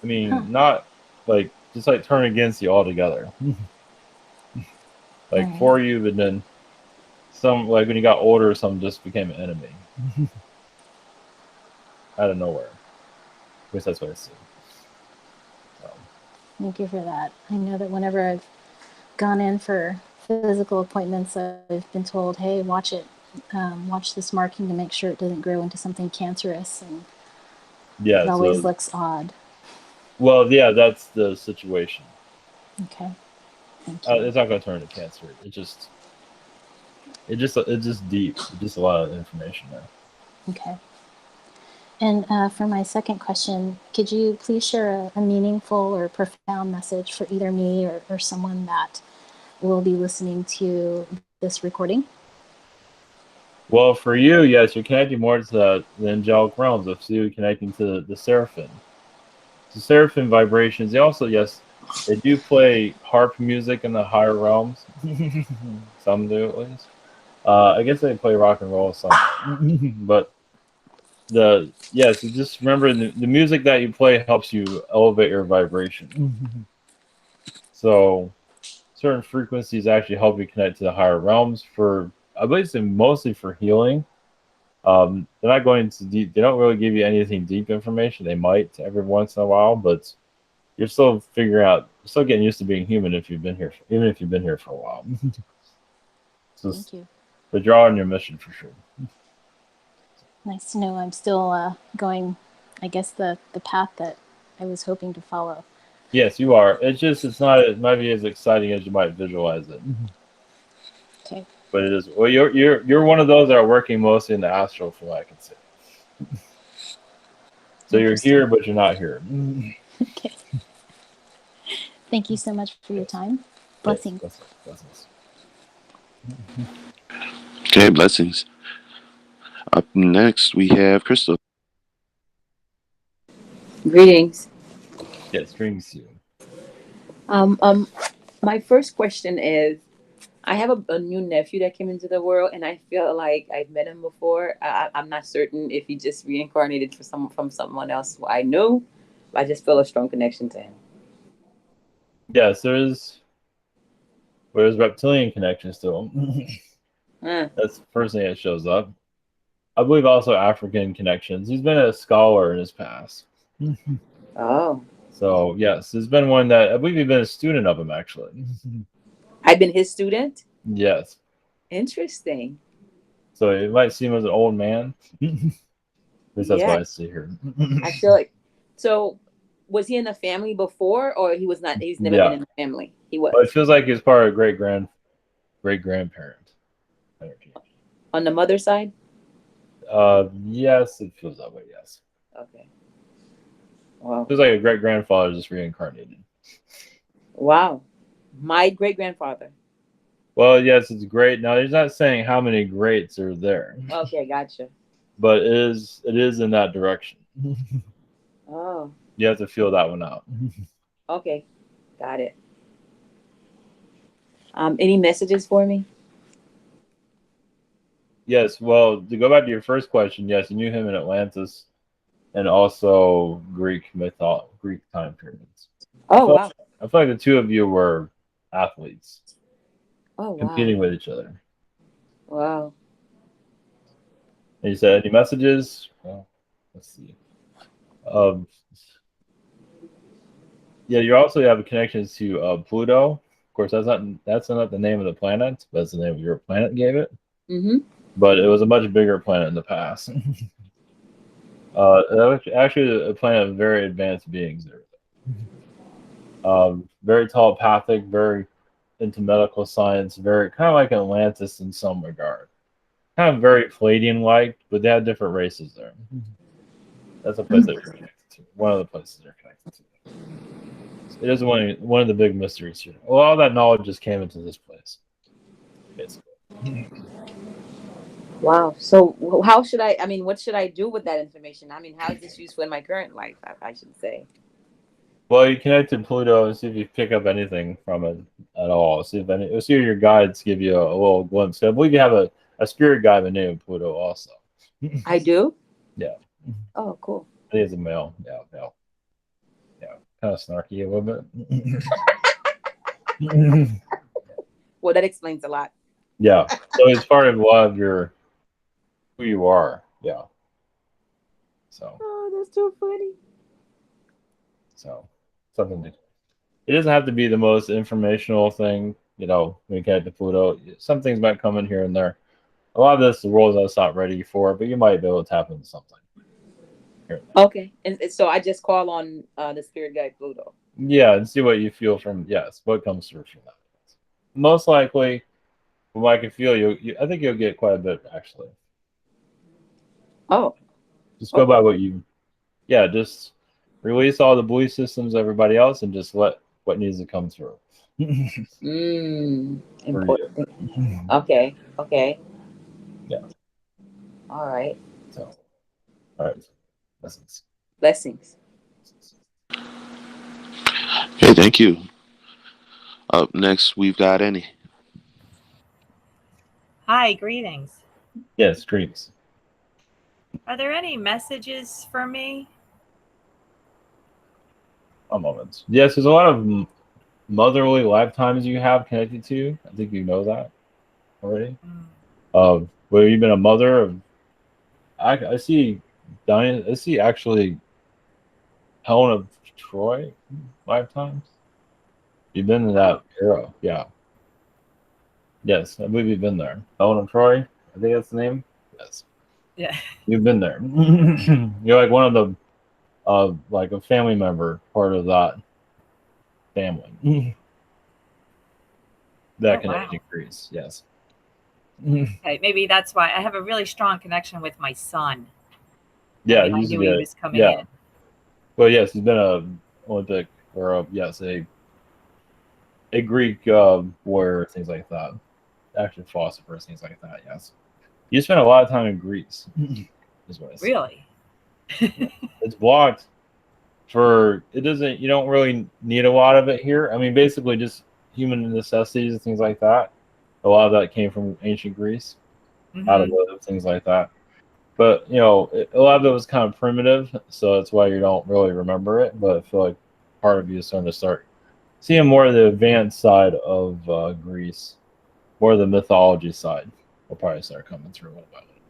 I mean, not like just like turn against you altogether. Like for you, but then some like when you got older, some just became an enemy out of nowhere. I guess that's what I see. Thank you for that. I know that whenever I've gone in for physical appointments, I've been told, hey, watch it. Watch this marking to make sure it doesn't grow into something cancerous. And yeah, it always looks odd. Well, yeah, that's the situation. Okay. Thank you. It's not going to turn into cancer. It's just deep. It's just a lot of information there. Okay. And for my second question, could you please share a meaningful or profound message for either me or someone that will be listening to this recording? Well, for you, yes, you're connecting more to the angelic realms. Of you connecting to the seraphim. The seraphim vibrations. They also, yes, they do play harp music in the higher realms. Some do, at least. I guess they play rock and roll some, but yes, just remember the music that you play helps you elevate your vibration. So certain frequencies actually help you connect to the higher realms for, I believe it's mostly for healing. They're not going to deep. They don't really give you anything deep information. They might every once in a while, but you're still figuring out. You're still getting used to being human if you've been here, even if you've been here for a while. Thank you. But you're on your mission for sure. Nice to know I'm still going, I guess, the path that I was hoping to follow. Yes, you are. It's not. It might be as exciting as you might visualize it. Okay. But it is. Well, you're one of those that are working mostly in the astral, from what I can see. So you're here, but you're not here. Okay. Thank you so much for your time. Blessings. Yes, blessings. Okay, blessings. Up next, we have Crystal. Greetings. Yes, greetings to you. My first question is, I have a new nephew that came into the world, and I feel like I've met him before. I'm not certain if he just reincarnated from someone else who I knew, but I just feel a strong connection to him. Yes, there's reptilian connection still. That's the first thing that shows up. I believe also African connections. He's been a scholar in his past. Oh. So yes, there's been one that I believe you've been a student of him actually. I've been his student? Yes. Interesting. So it might seem as an old man. At least that's what I see here. I feel like, so was he in a family before, or he was not? He's never been in a family. He was. Well, it feels like he's part of great grandparent energy. On the mother's side? Yes, it feels that way, yes. Okay. Wow. It feels like a great grandfather just reincarnated. Wow. My great grandfather. Well, yes, it's great. Now he's not saying how many greats are there. Okay, gotcha. But it is in that direction. Oh. You have to feel that one out. Okay, got it. Any messages for me? Yes, well, to go back to your first question, yes, you knew him in Atlantis and also Greek time periods. Oh, wow. I feel like the two of you were athletes. Oh, wow. Competing with each other. Wow. And you said any messages? Well, let's see. Yeah, you also have connections to Pluto. Of course, that's not the name of the planet, but that's the name of your planet gave it. Mm-hmm. But it was a much bigger planet in the past. That was actually a planet of very advanced beings there. Very telepathic, very into medical science, very kind of like Atlantis in some regard. kind of very Palladian-like, but they have different races there. That's a place that you're connected to. One of the places you're connected to. It is one of the big mysteries here. A lot of that knowledge just came into this place, basically. Wow. So how should I mean, what should I do with that information? I mean, how is this useful in my current life, I should say? Well, you connect to Pluto and see if you pick up anything from it at all. See if your guides give you a little glimpse. I believe you have a spirit guide by the name of Pluto also. I do? Yeah. Oh, cool. I think it's a male. Yeah, male. Yeah, kind of snarky a little bit. Well, that explains a lot. Yeah. So it's part of a lot of who you are. Yeah. So. Oh, that's too funny. So something to. It doesn't have to be the most informational thing, when you connect to Pluto. Some things might come in here and there. A lot of this, the world is not ready for, but you might be able to tap into something. Okay, and so I just call on the spirit guide Pluto. Yeah, and see what you feel what comes through from that. Most likely, from what I can feel, I think you'll get quite a bit actually. Oh. Just go by what just release all the belief systems of everybody else and just let what needs to come through. Important. Okay. Yeah. All right. So, all right. Blessings. Okay, thank you. Up next, we've got Annie. Hi, greetings. Yes, greetings. Are there any messages for me? A moment. Yes, there's a lot of motherly lifetimes you have connected to. I think you know that already. Where you've been a mother of. I see Diana. I see actually Helen of Troy lifetimes. You've been in that era, yeah. Yes, I believe you've been there. Helen of Troy, I think that's the name. Yes. Yeah. You've been there. You're like one of the, like a family member, part of that family. That can increase, yes. Okay, maybe that's why I have a really strong connection with my son. Yeah, I knew he was coming in. Well, yes, he's been a Olympic or a Greek warrior, things like that. Actually, philosophers, things like that. Yes, you spent a lot of time in Greece. Is what I said. Really? It's blocked for it doesn't. You don't really need a lot of it here. I mean, basically just human necessities and things like that. A lot of that came from ancient Greece, out of things like that. But a lot of it was kind of primitive, so that's why you don't really remember it. But I feel like part of you is starting to start seeing more of the advanced side of Greece, more of the mythology side will probably start coming through about it.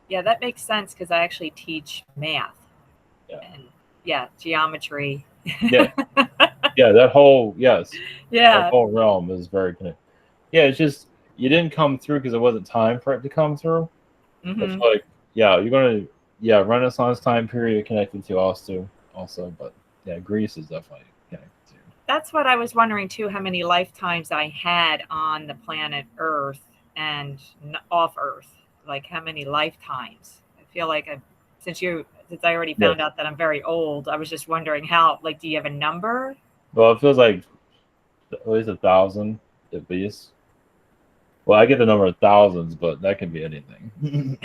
Yeah, that makes sense because I actually teach math. Yeah. And geometry. Yeah. Yeah, that whole that whole realm is very connected. Yeah, it's just you didn't come through because it wasn't time for it to come through. It's like you're gonna Renaissance time period connected to also, but Greece is definitely connected to. That's what I was wondering too, how many lifetimes I had on the planet Earth and off Earth. Like how many lifetimes? I feel like since I already found out that I'm very old, I was just wondering how, like, do you have a number? Well, it feels like at least 1,000 at least. Well, I get the number of thousands, but that can be anything.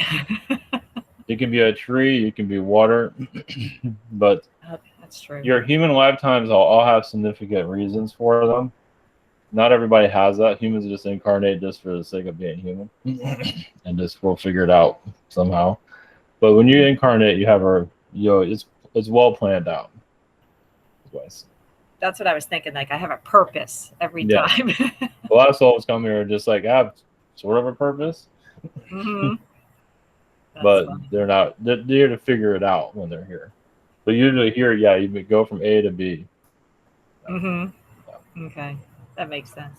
It can be a tree, it can be water, but that's true. Your human lifetimes all have significant reasons for them. Not everybody has that. Humans just incarnate just for the sake of being human, and just we'll figure it out somehow. But when you incarnate, you have it's well planned out. That's what I was thinking. Like I have a purpose every time. A lot of souls come here just like have sort of a purpose, but funny. They're not. They're here to figure it out when they're here. But usually here, you go from A to B. Okay, that makes sense.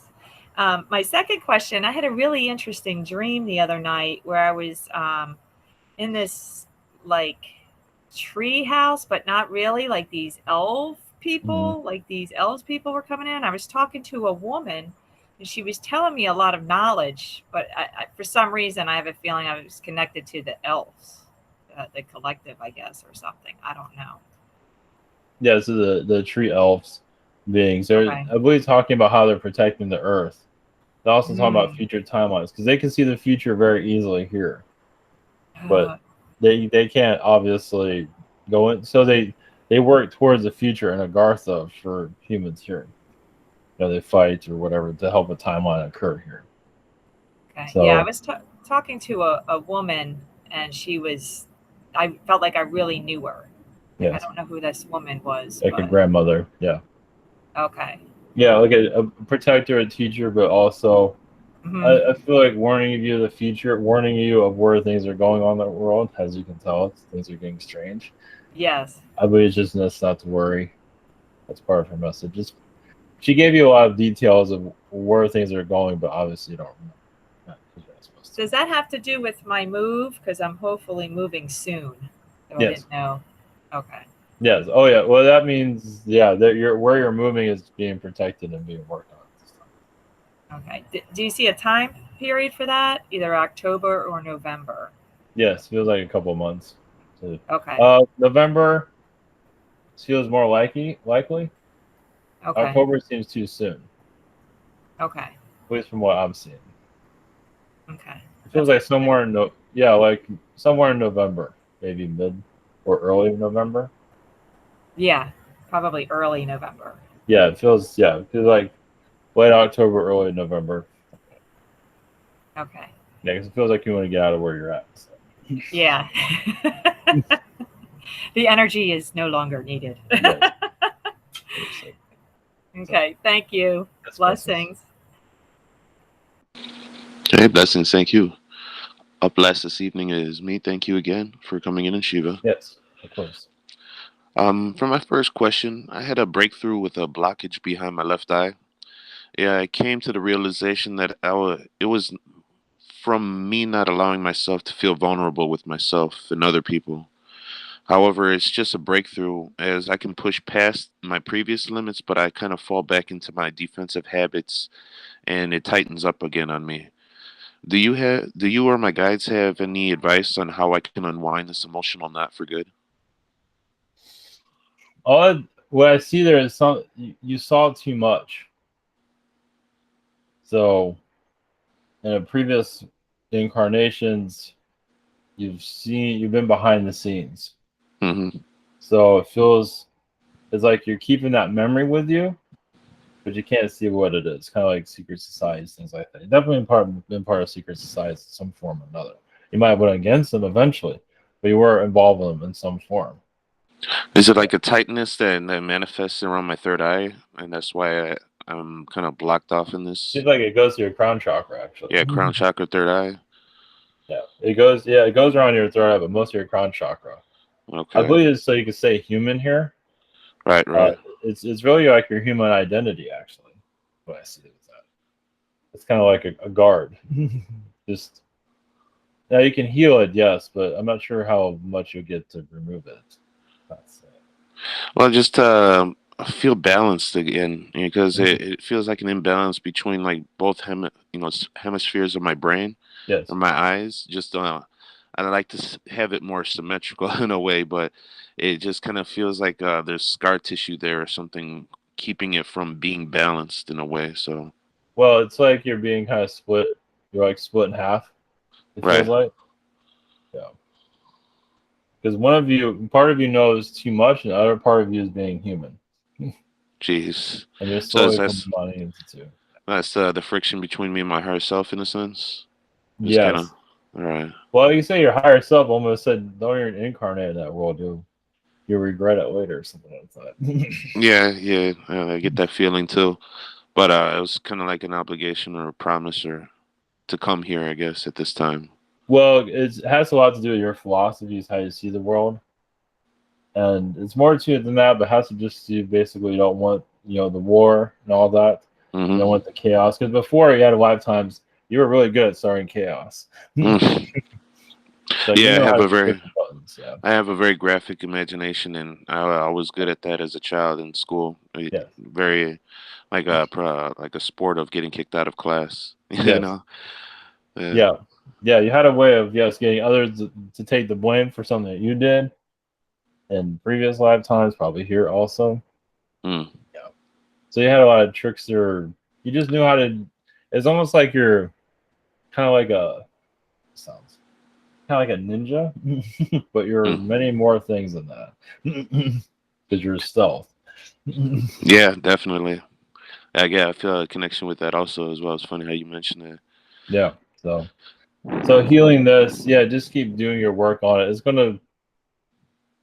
My second question, I had a really interesting dream the other night where I was in this like tree house, but not really, like these elf people, like these elves people were coming in. I was talking to a woman and she was telling me a lot of knowledge, but for some reason, I have a feeling I was connected to the elves, the collective, I guess, or something. I don't know. Yeah, so the tree elves beings, they're, Okay. I believe, talking about how they're protecting the earth. They're also talking about Mm. future timelines, because they can see the future very easily here. But they can't obviously go in, so they work towards the future in Agartha for humans here. You know, they fight or whatever to help a timeline occur here. Okay. So, Yeah, I was talking to a woman, and I felt like I really knew her. Like, yes, I don't know who this woman was. like a but grandmother. Yeah. okay. Yeah, like a protector, a teacher, but also Mhm. I feel like warning you of the future, warning you of where things are going on in the world. As you can tell, things are getting strange. Yes. I believe it's just not to worry. That's part of her message. She gave you a lot of details of where things are going, but obviously you don't remember. Does that have to do with my move? Because I'm hopefully moving soon. So I Yes. didn't know. Okay. Yes. Oh, yeah. Well, that means that where you're moving is being protected and being worked on. Okay. Do you see a time period for that? Either October or November? Yes, feels like a couple of months. So, Okay. November feels more likely. Okay. October seems too soon. Okay. At least from what I'm seeing. Okay. It feels like somewhere like somewhere in November, maybe mid or early November. Yeah, probably early November. Yeah, it feels like late October, early November. Okay. Yeah, because it feels like you want to get out of where you're at. So. Yeah. The energy is no longer needed. Yes. Okay, thank you. Blessings. Okay, blessings. Thank you. Up last this evening is me. Thank you again for coming in, and Shiva. Yes, of course. For my first question, I had a breakthrough with a blockage behind my left eye. Yeah, I came to the realization that it was from me not allowing myself to feel vulnerable with myself and other people. However, it's just a breakthrough as I can push past my previous limits, but I kind of fall back into my defensive habits and it tightens up again on me. Do you or my guides have any advice on how I can unwind this emotional knot for good? What I see there is you saw too much. So in a previous incarnations, you've been behind the scenes. Mm-hmm. So it's like you're keeping that memory with you, but you can't see what it is. Kind of like secret societies, things like that. You've definitely been part of secret societies in some form or another. You might have went against them eventually, but you were involved in them in some form. Is it like a tightness that manifests around my third eye, and that's why I'm kind of blocked off in this? Seems like it goes to your crown chakra, actually. Yeah, crown chakra, third eye. Yeah, it goes around your third eye, but most of your crown chakra. Okay. I believe it's so you could say human here. Right. It's really like your human identity, actually. What I see with that, it's kind of like a guard. Just now you can heal it, yes, but I'm not sure how much you'll get to remove it. Well, just feel balanced again, because it feels like an imbalance between like both hemispheres of my brain, yes, or my eyes. Just I like to have it more symmetrical in a way, but it just kind of feels like there's scar tissue there or something keeping it from being balanced in a way. So, well, it's like you're being kind of split. You're like split in half. It feels like, yeah. Because part of you knows too much, and the other part of you is being human. Jeez. And you're slowly combining into two. That's the friction between me and my higher self, in a sense. Just yes. Kinda, all right. Well, you say your higher self almost said, "Don't you're incarnate in that world, you'll regret it later," or something like that. Yeah, I get that feeling too. But it was kind of like an obligation or a promise to come here, I guess, at this time. Well, it has a lot to do with your philosophies, how you see the world. And it's more to it than that, but it has to just do basically you don't want, the war and all that. Mm-hmm. You don't want the chaos. Because before you had lifetimes, you were really good at starting chaos. So I have a very graphic imagination, and I was good at that as a child in school. Yeah. Very like a sport of getting kicked out of class. You Yes. know. Yeah. You had a way of getting others to take the blame for something that you did in previous lifetimes, probably here also. Mm. Yeah. So you had a lot of tricks there. You just knew how to. It's almost like you're kind of like a ninja, but you're many more things than that because you're stealth. Yeah, definitely. I feel a connection with that also as well. It's funny how you mentioned that. Yeah. So healing this, just keep doing your work on it. It's gonna,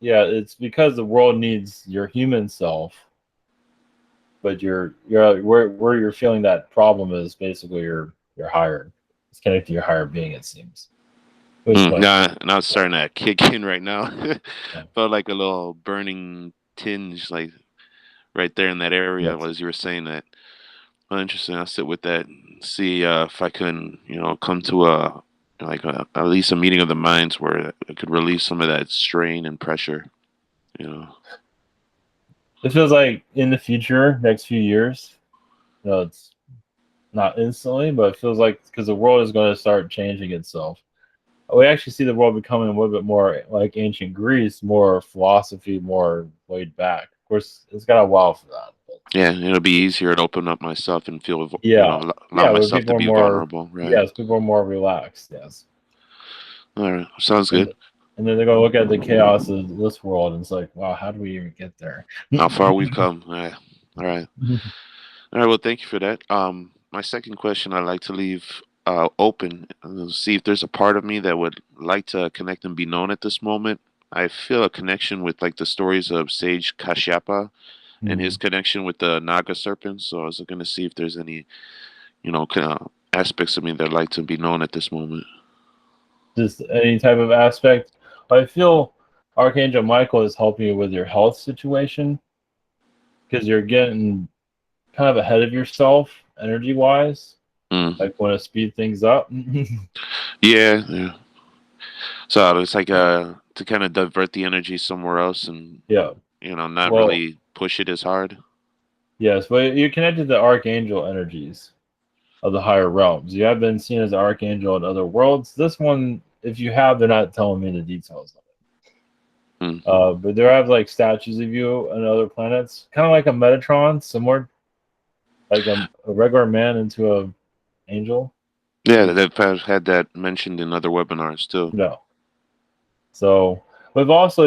it's because the world needs your human self, but you're where you're feeling that problem is basically your higher. It's connected to your higher being, it seems. Now it's starting to kick in right now. Felt like a little burning tinge, like right there in that area. As you were saying that. Well, interesting. I'll sit with that and see if I can, come to at least a meeting of the minds where I could release some of that strain and pressure. It feels like in the future, next few years, it's not instantly, but it feels like because the world is going to start changing itself. We actually see the world becoming a little bit more like ancient Greece, more philosophy, more laid back. Of course, it's got a while for that. Yeah, it'll be easier to open up myself and feel, allow myself to be vulnerable. Right. Yes, people are more relaxed. Yes. All right, sounds good. And then they're going to look at the chaos of this world, and it's like, wow, how do we even get there? How far we've come. All right. All right. Well, thank you for that. My second question I'd like to leave open, see if there's a part of me that would like to connect and be known at this moment. I feel a connection with like the stories of Sage Kashyapa and his connection with the Naga serpents. So I was looking to see if there's any, aspects of me that I'd like to be known at this moment. Just any type of aspect. I feel Archangel Michael is helping you with your health situation because you're getting kind of ahead of yourself energy-wise. Like want to speed things up. Yeah. So it's like to kind of divert the energy somewhere else and not really push it as hard. Yes, but you're connected to archangel energies of the higher realms. You have been seen as an archangel in other worlds. This one, if you have, they're not telling me the details of it. But there have like statues of you on other planets, kind of like a Metatron, similar, like a regular man into a angel. Yeah, they've had that mentioned in other webinars too. No. So, but they also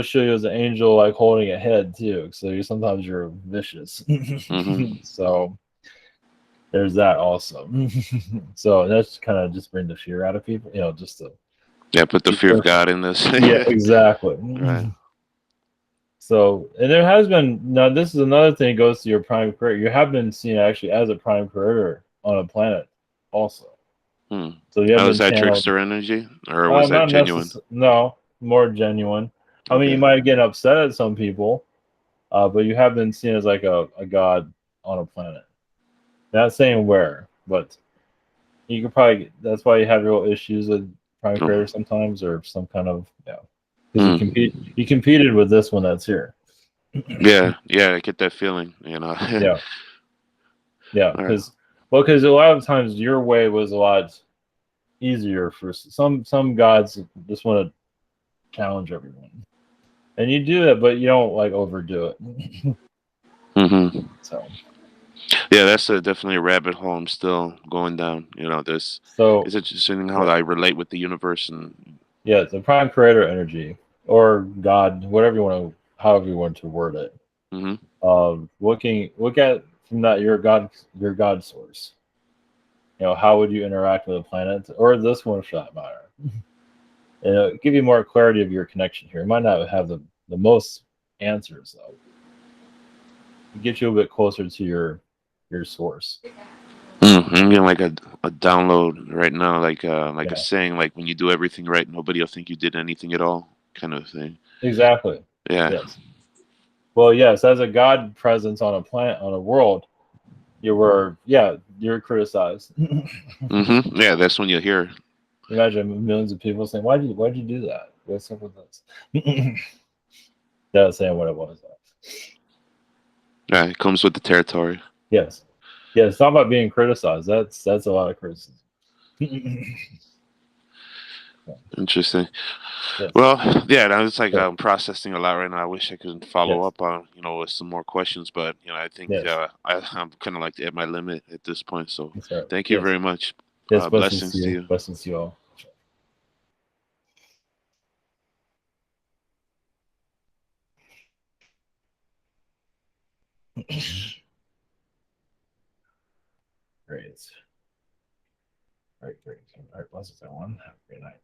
show you as an angel, like holding a head too. So sometimes you're vicious. So there's that also. So that's kind of just bring the fear out of people, just to. Yeah, put the fear of God in this. Yeah, exactly. Right. So, and there has been, now this is another thing that goes to your prime creator. You have been seen actually as a prime creator on a planet also. So you have was that trickster energy or was that genuine? No, more genuine. I mean, you might get upset at some people, but you have been seen as like a god on a planet. Not saying where, but you could probably, that's why you have real issues with prime creator sometimes, or some kind of, because you competed with this one that's here. Yeah, I get that feeling, Yeah, because a lot of times your way was a lot easier for some gods just want to challenge everyone, and you do that, but you don't like overdo it. So yeah, that's definitely a rabbit hole I'm still going down. This. So it's interesting how I relate with the universe and. Yeah, the prime creator energy or God, whatever you want to, however you want to word it. Look at from that your God source. How would you interact with a planet or this one for that matter? And give you more clarity of your connection here. You might not have the most answers though. Get you a bit closer to your source. I'm getting like a download right now, like a saying, like when you do everything right, nobody will think you did anything at all, kind of thing. Exactly. Yeah. Yes. Well, yes, as a God presence on a planet, on a world, you're criticized. Yeah, that's when you hear. Imagine millions of people saying, "Why'd you do that? What's up with this?" Not saying what it was. Right, it comes with the territory. Yes. Yeah, it's not about being criticized. That's a lot of criticism. Interesting. Yes. Well, yeah, I was like Yes. I'm processing a lot right now. I wish I could follow Yes. up on with some more questions, but I think Yes. I'm kind of like at my limit at this point. So That's right. thank you Yes. very much. Yes, Blessings to you. Blessings to you all. Great. All right, great. All right, blessings everyone. Have a great night.